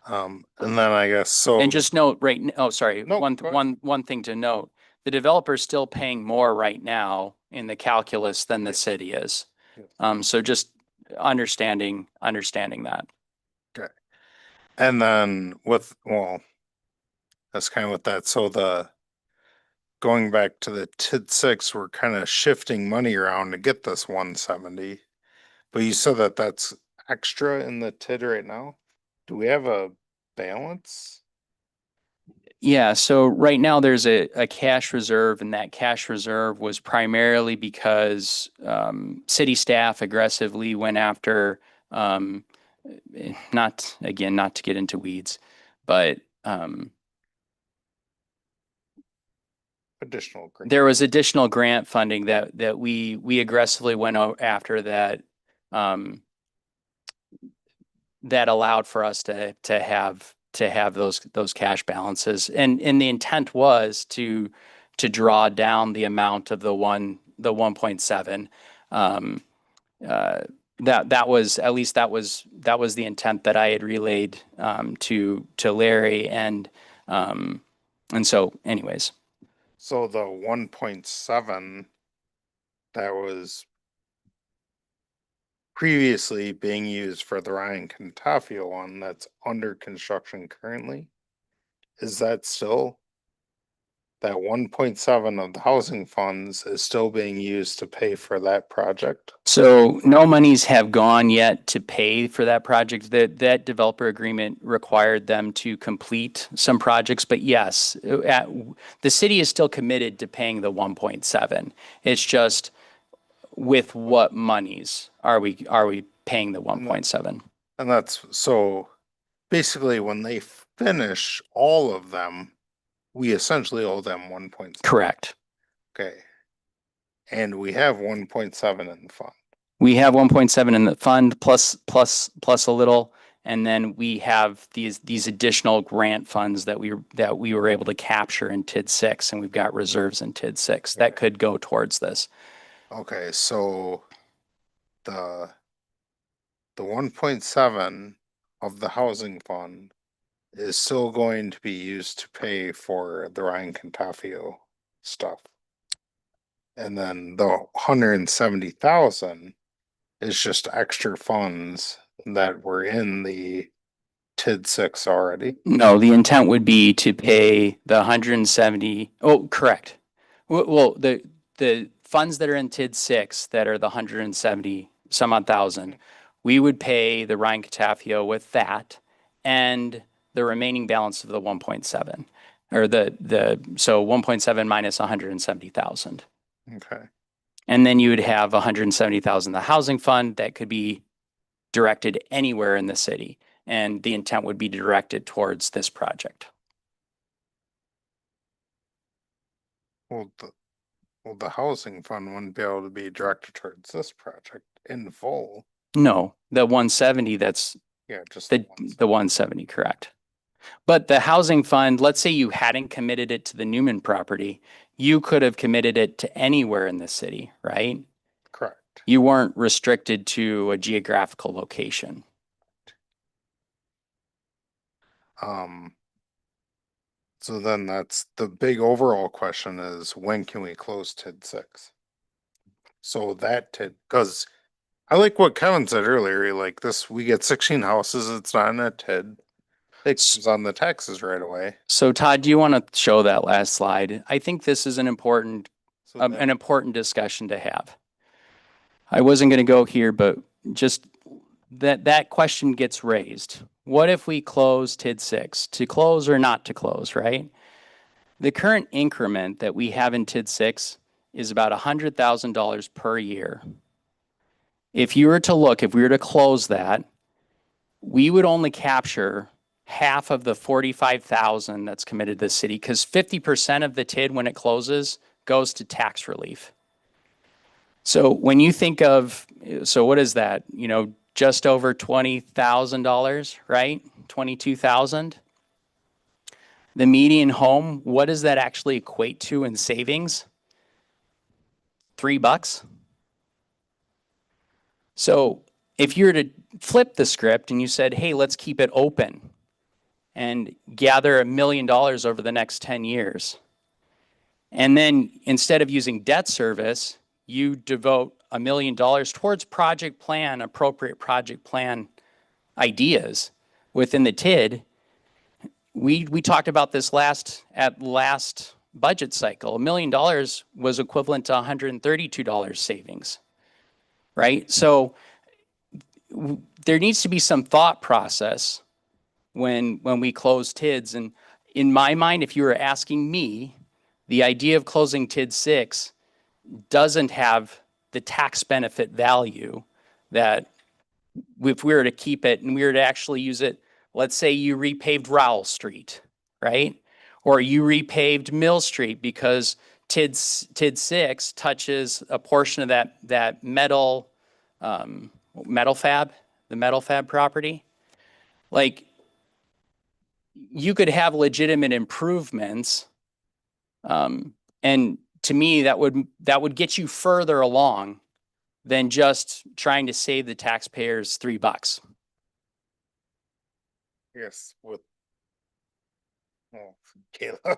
And then I guess so. And just note sorry, No, go ahead. one thing to note, the developer is still paying more right now in the calculus than the city is. So just understanding that. Okay. And then that's kind of with that. So going back to the TID 6, we're kind of shifting money around to get this 170. But you said that that's extra in the TID right now. Do we have a balance? Yeah, so right now there's a cash reserve, and that cash reserve was primarily because city staff aggressively went after, not to get into weeds, but there was additional grant funding that we aggressively went after that that allowed for us to have those cash balances, and the intent was to draw down the amount of the 1.7. That was the intent that I had relayed to Larry, and so anyways. So the 1.7 that was previously being used for the Ryan Contafio one that's under construction currently, is that still, that 1.7 of the housing funds is still being used to pay for that project? So no monies have gone yet to pay for that project. That developer agreement required them to complete some projects, but yes, the city is still committed to paying the 1.7. It's just, with what monies are we paying the 1.7? And that's, so basically when they finish all of them, we essentially owe them 1.7. Correct. Okay. And we have 1.7 in the fund. We have 1.7 in the fund plus a little, and then we have these additional grant funds that we were able to capture in TID 6, and we've got reserves in TID 6 that could go towards this. Okay, so the 1.7 of the housing fund is still going to be used to pay for the Ryan Contafio stuff. And then the 170,000 is just extra funds that were in the TID 6 already. No, the intent would be to pay the 170. Oh, correct. Well, the funds that are in TID 6 that are the 170 some odd thousand, we would pay the Ryan Contafio with that and the remaining balance of the 1.7, or so 1.7 minus 170,000. Okay. And then you would have 170,000, the housing fund that could be directed anywhere in the city. And the intent would be directed towards this project. Well, the housing fund wouldn't be able to be directed towards this project in full. No, the 170, that's just the 170, correct. But the housing fund, let's say you hadn't committed it to the Newman property, you could have committed it to anywhere in the city, right? Correct. You weren't restricted to a geographical location. So then that's the big overall question is, when can we close TID 6? So that TID, because I like what Kevin said earlier, like this, we get 16 houses, it's not in a TID. It comes on the taxes right away. So Todd, do you want to show that last slide? I think this is an important discussion to have. I wasn't going to go here, but just that question gets raised. What if we close TID 6? To close or not to close, right? The current increment that we have in TID 6 is about $100,000 per year. If we were to close that, we would only capture half of the 45,000 that's committed to the city, because 50% of the TID when it closes goes to tax relief. So when you think of, so what is that? You know, just over $20,000, right? 22,000. The median home, what does that actually equate to in savings? $3. So if you were to flip the script and you said, hey, let's keep it open and gather $1 million over the next 10 years. And then instead of using debt service, you devote $1 million towards appropriate project plan ideas within the TID. We talked about this last budget cycle. $1 million was equivalent to $132 savings, right? So there needs to be some thought process when we close TIDs. And in my mind, if you were asking me, the idea of closing TID 6 doesn't have the tax benefit value that if we were to keep it and we were to actually use it, let's say you repaved Rowell Street, right? Or you repaved Mill Street because TID 6 touches a portion of that metal fab, the metal fab property. Like, you could have legitimate improvements. And to me, that would get you further along than just trying to save the taxpayers $3. Yes, with. Oh, Kayla.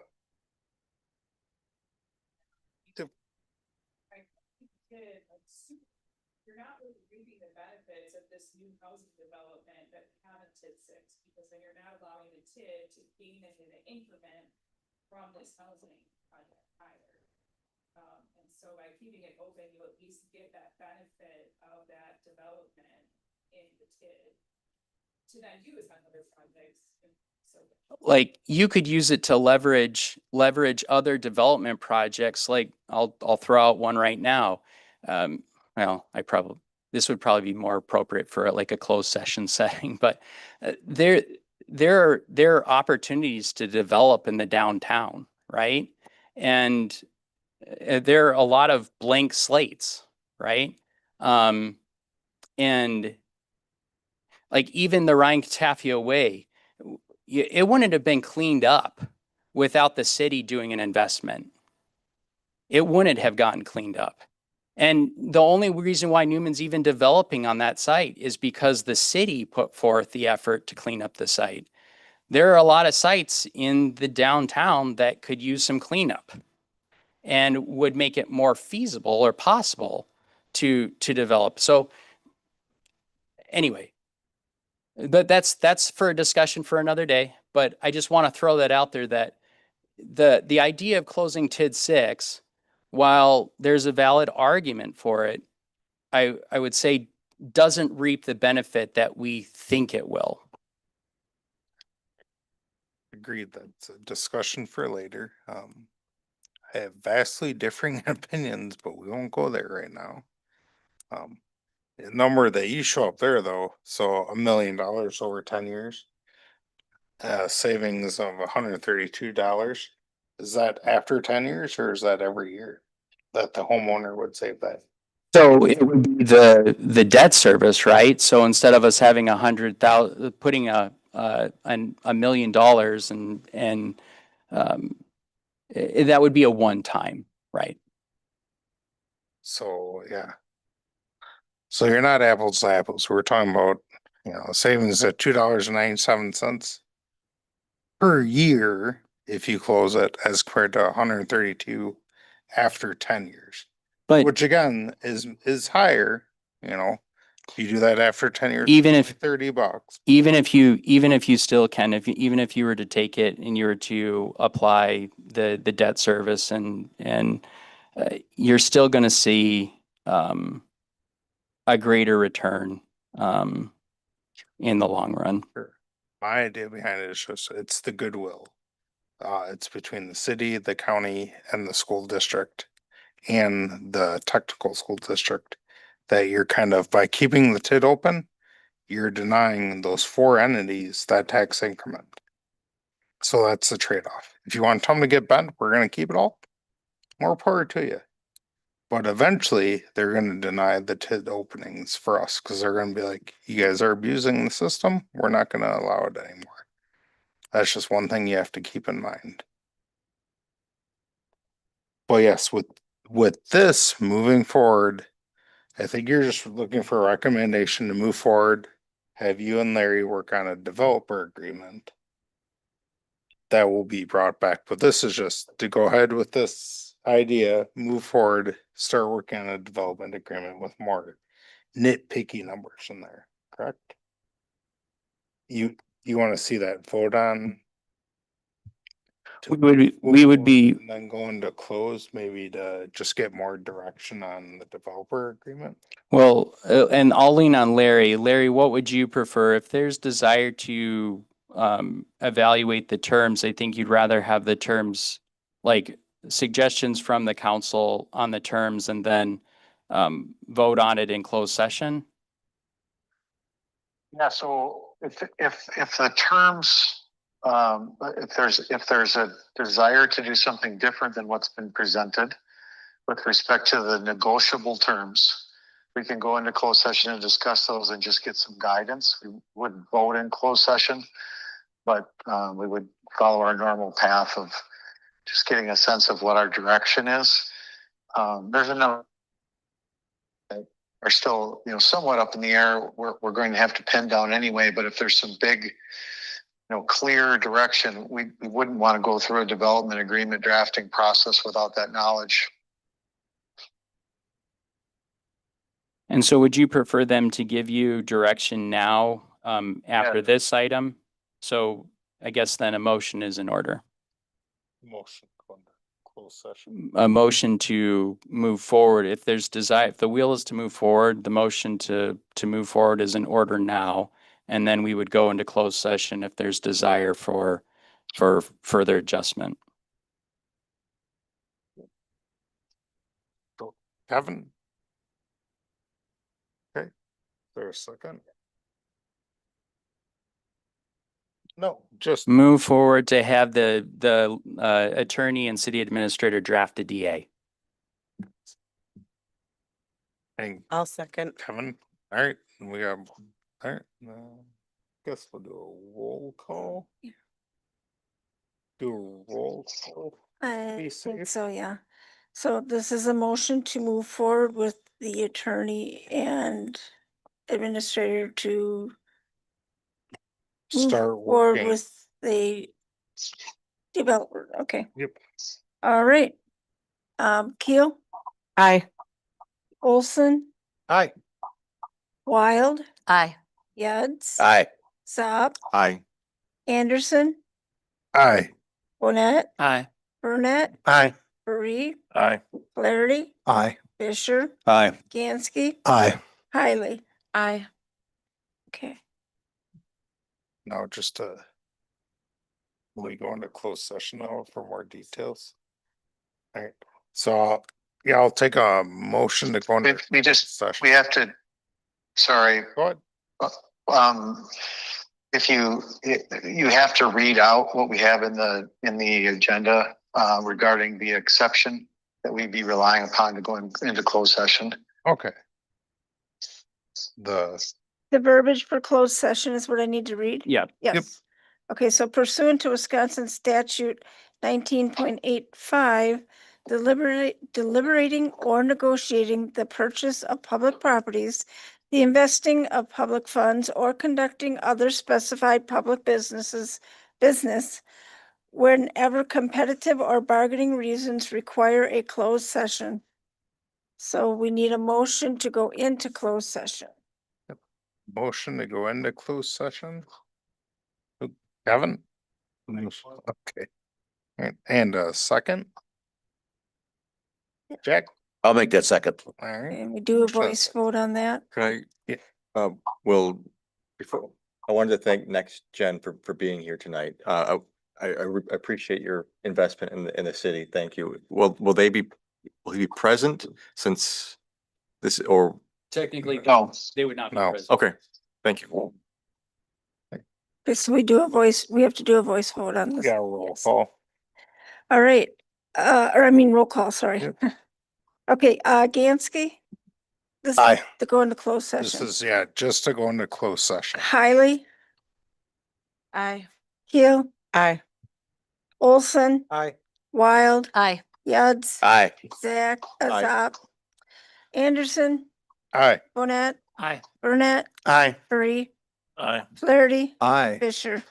You're not really reaping the benefits of this new housing development that we have in TID 6, because then you're not allowing the TID to gain into the increment from this housing project either. And so by keeping it open, you at least get that benefit of that development in the TID to then use on other projects. Like, you could use it to leverage other development projects. Like, I'll throw out one right now. Well, this would probably be more appropriate for like a closed session setting, but there are opportunities to develop in the downtown, right? And there are a lot of blank slates, right? And like even the Ryan Catafia Way, it wouldn't have been cleaned up without the city doing an investment. It wouldn't have gotten cleaned up. And the only reason why Newman's even developing on that site is because the city put forth the effort to clean up the site. There are a lot of sites in the downtown that could use some cleanup and would make it more feasible or possible to develop. So anyway, but that's for a discussion for another day. But I just want to throw that out there, that the idea of closing TID 6, while there's a valid argument for it, I would say doesn't reap the benefit that we think it will. Agreed. That's a discussion for later. I have vastly differing opinions, but we won't go there right now. The number that you show up there though, so $1 million over 10 years, savings of $132. Is that after 10 years or is that every year that the homeowner would save that? So it would be the debt service, right? So instead of us having 100,000, putting $1 million and that would be a one-time, right? So, yeah. So you're not apples to apples. We're talking about, savings at $2.97 per year if you close it, as compared to 132 after 10 years. But which again is higher, if you do that after 10 years, even if $30. Even if you still can, even if you were to take it and you were to apply the debt service and you're still going to see a greater return in the long run. My idea behind it is just, it's the goodwill. It's between the city, the county, and the school district, and the technical school district, that you're kind of, by keeping the TID open, you're denying those 4 entities that tax increment. So that's the trade-off. If you want them to get bent, we're gonna keep it all. More power to you. But eventually, they're gonna deny the TID openings for us, because they're gonna be like, you guys are abusing the system, we're not gonna allow it anymore. That's just one thing you have to keep in mind. But yes, with this moving forward, I think you're just looking for a recommendation to move forward. Have you and Larry work on a developer agreement that will be brought back, but this is just to go ahead with this idea, move forward, start working on a development agreement with more nitpicky numbers in there, correct? You want to see that vote on? We would be, And then go into close, maybe to just get more direction on the developer agreement? well, and I'll lean on Larry. Larry, what would you prefer? If there's desire to evaluate the terms, I think you'd rather have the terms, like suggestions from the council on the terms, and then vote on it in closed session. Yeah, so if the terms, if there's a desire to do something different than what's been presented with respect to the negotiable terms, we can go into closed session and discuss those and just get some guidance. We wouldn't vote in closed session, but we would follow our normal path of just getting a sense of what our direction is. There's a number that are still, somewhat up in the air. We're going to have to pin down anyway, but if there's some big, clear direction, we wouldn't want to go through a development agreement drafting process without that knowledge. And so would you prefer them to give you direction now after this item? So I guess then a motion is in order. Motion, go into closed session. A motion to move forward. If there's desire, if the wheel is to move forward, the motion to move forward is in order now. And then we would go into closed session if there's desire for further adjustment. So, Kevin? Okay, is there a second? No, just Move forward to have the attorney and city administrator draft a DA. and I'll second. Kevin, all right, we got, all right, guess we'll do a roll call. Do a roll call. I Be think safe. so, yeah. So this is a motion to move forward with the attorney and administrator to move Start forward working. with the developer, okay. Yep. All right. Keel, Aye. Olson, Aye. Wild, Aye. Yads. Aye. Saab, Aye. Anderson, Aye. Bonnet, Aye. Burnett, Aye. Paris, Aye. Flaherty, Aye. Fisher, Aye. Gansky, Aye. Hiley. Aye. Okay. Now just will we go into closed session now for more details? All right, so, yeah, I'll take a motion to go into. We just, session. we have to, sorry, Go ahead. if you have to read out what we have in the agenda regarding the exception that we'd be relying upon to go into closed session. Okay. The verbiage for closed session is what I need to read? Yeah. Yes. Okay, so pursuant to Wisconsin statute 19.85, deliberating or negotiating the purchase of public properties, the investing of public funds, or conducting other specified public business whenever competitive or bargaining reasons require a closed session. So we need a motion to go into closed session. motion to go into closed session. Kevin? Okay. And a second? Jack? I'll make that second. All right. And we do a voice vote on that. Can I, before, I wanted to thank Next Gen for being here tonight. I appreciate your investment in the city. Thank you. Will he be present since this, or? Technically, No. they would not be No. present. Okay, Thank you. Okay, so we have to do a voice vote on this. Yeah, roll call. All right, roll call, sorry. Okay, Gansky? This is Aye. to go into closed This session. is, yeah, just to go into closed session. Hiley, Aye. Keel, Aye. Olson, Aye. Wild, Aye. Yuds, Aye. Zach, Aye. Azap, Anderson, Aye. Bonnet, Aye. Burnett, Aye. Free, Aye. Flaherty, Aye. Fisher.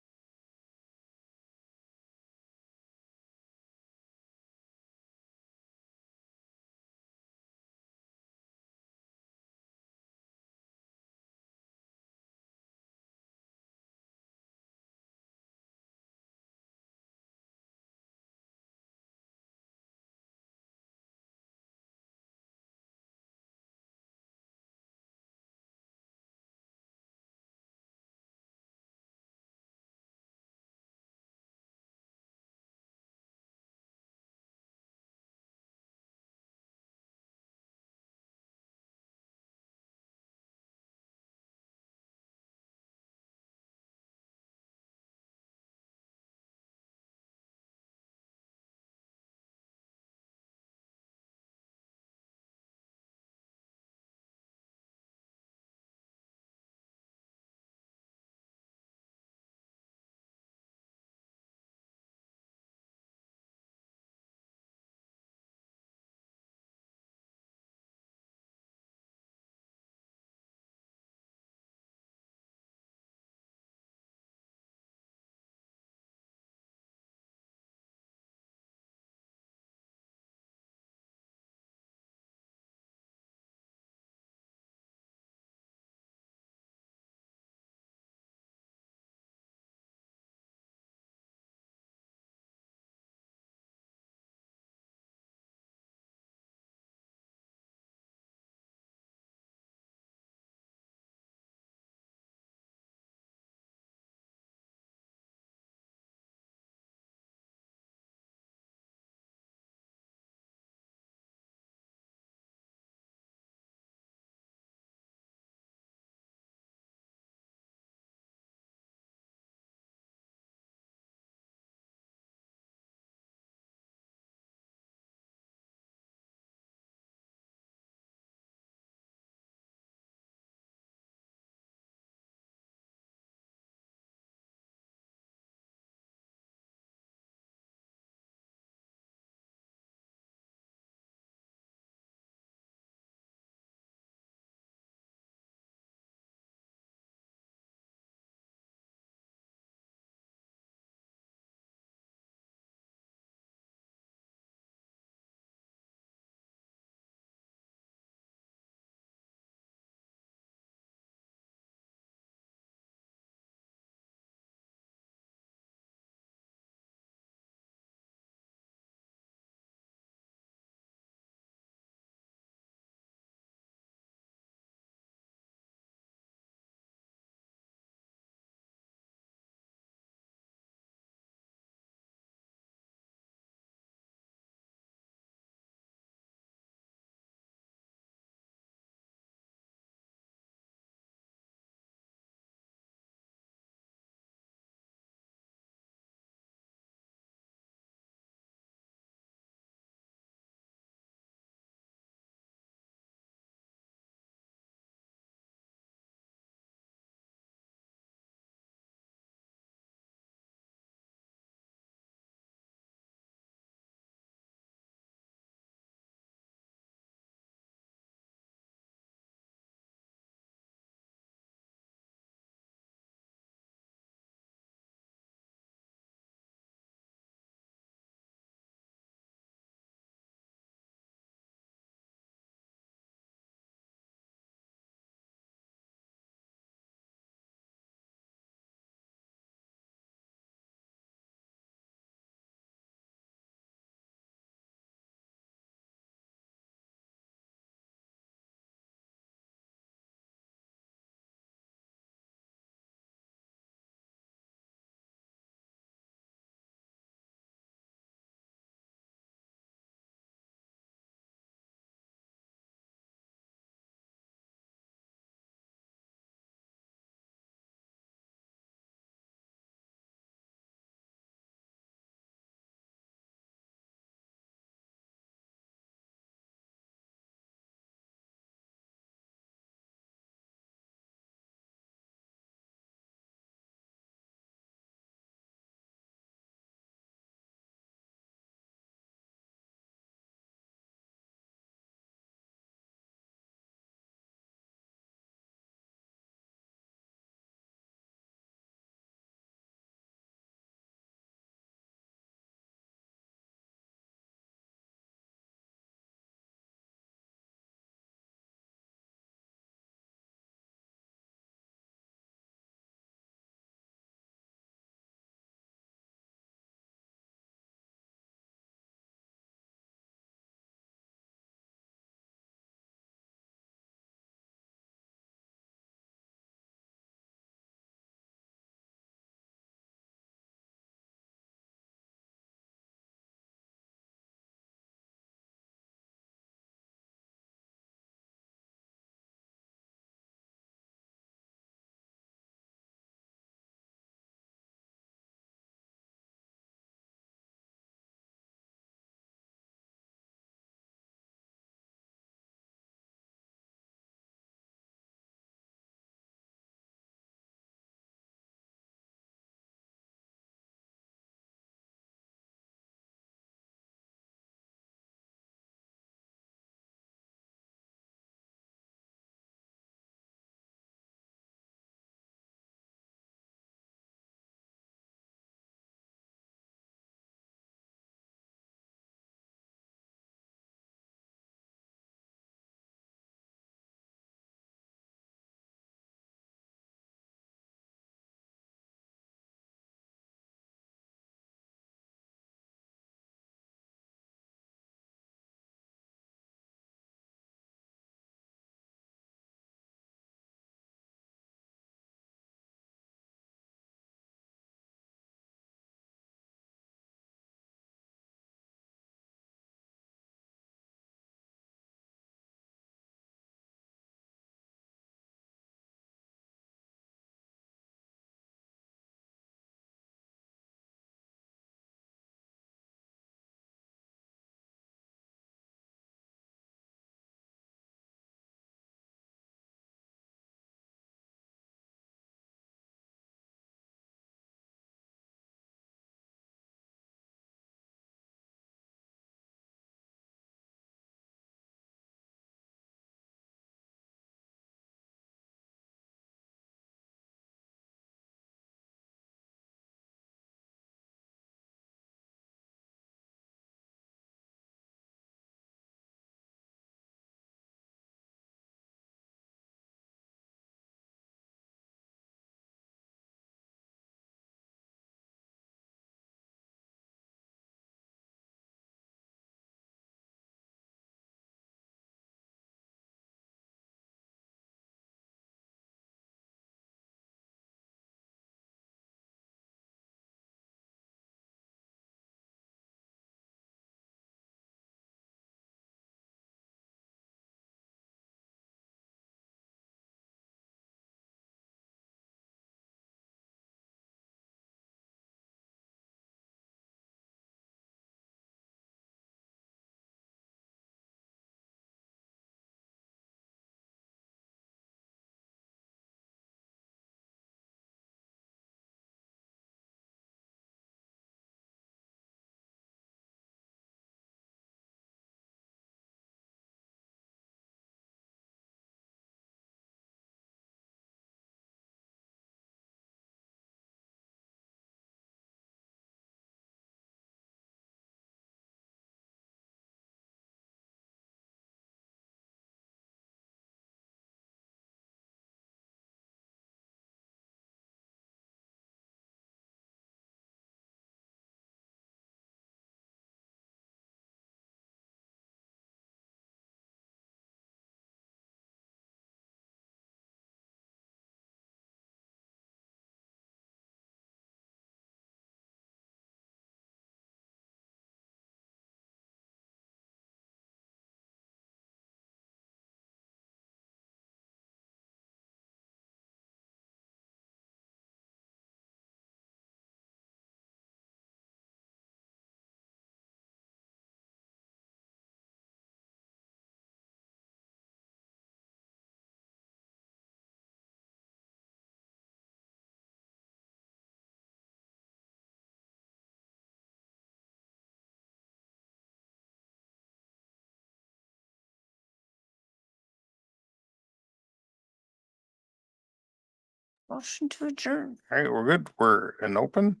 Motion to adjourn. All right, we're good. We're in open.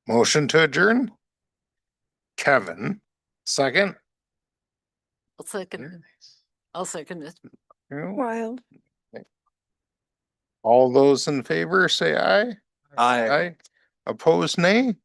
Motion to adjourn. Kevin, second. I'll second. I'll second it. Wild. All those in favor, say aye. Aye. Opposed, nay?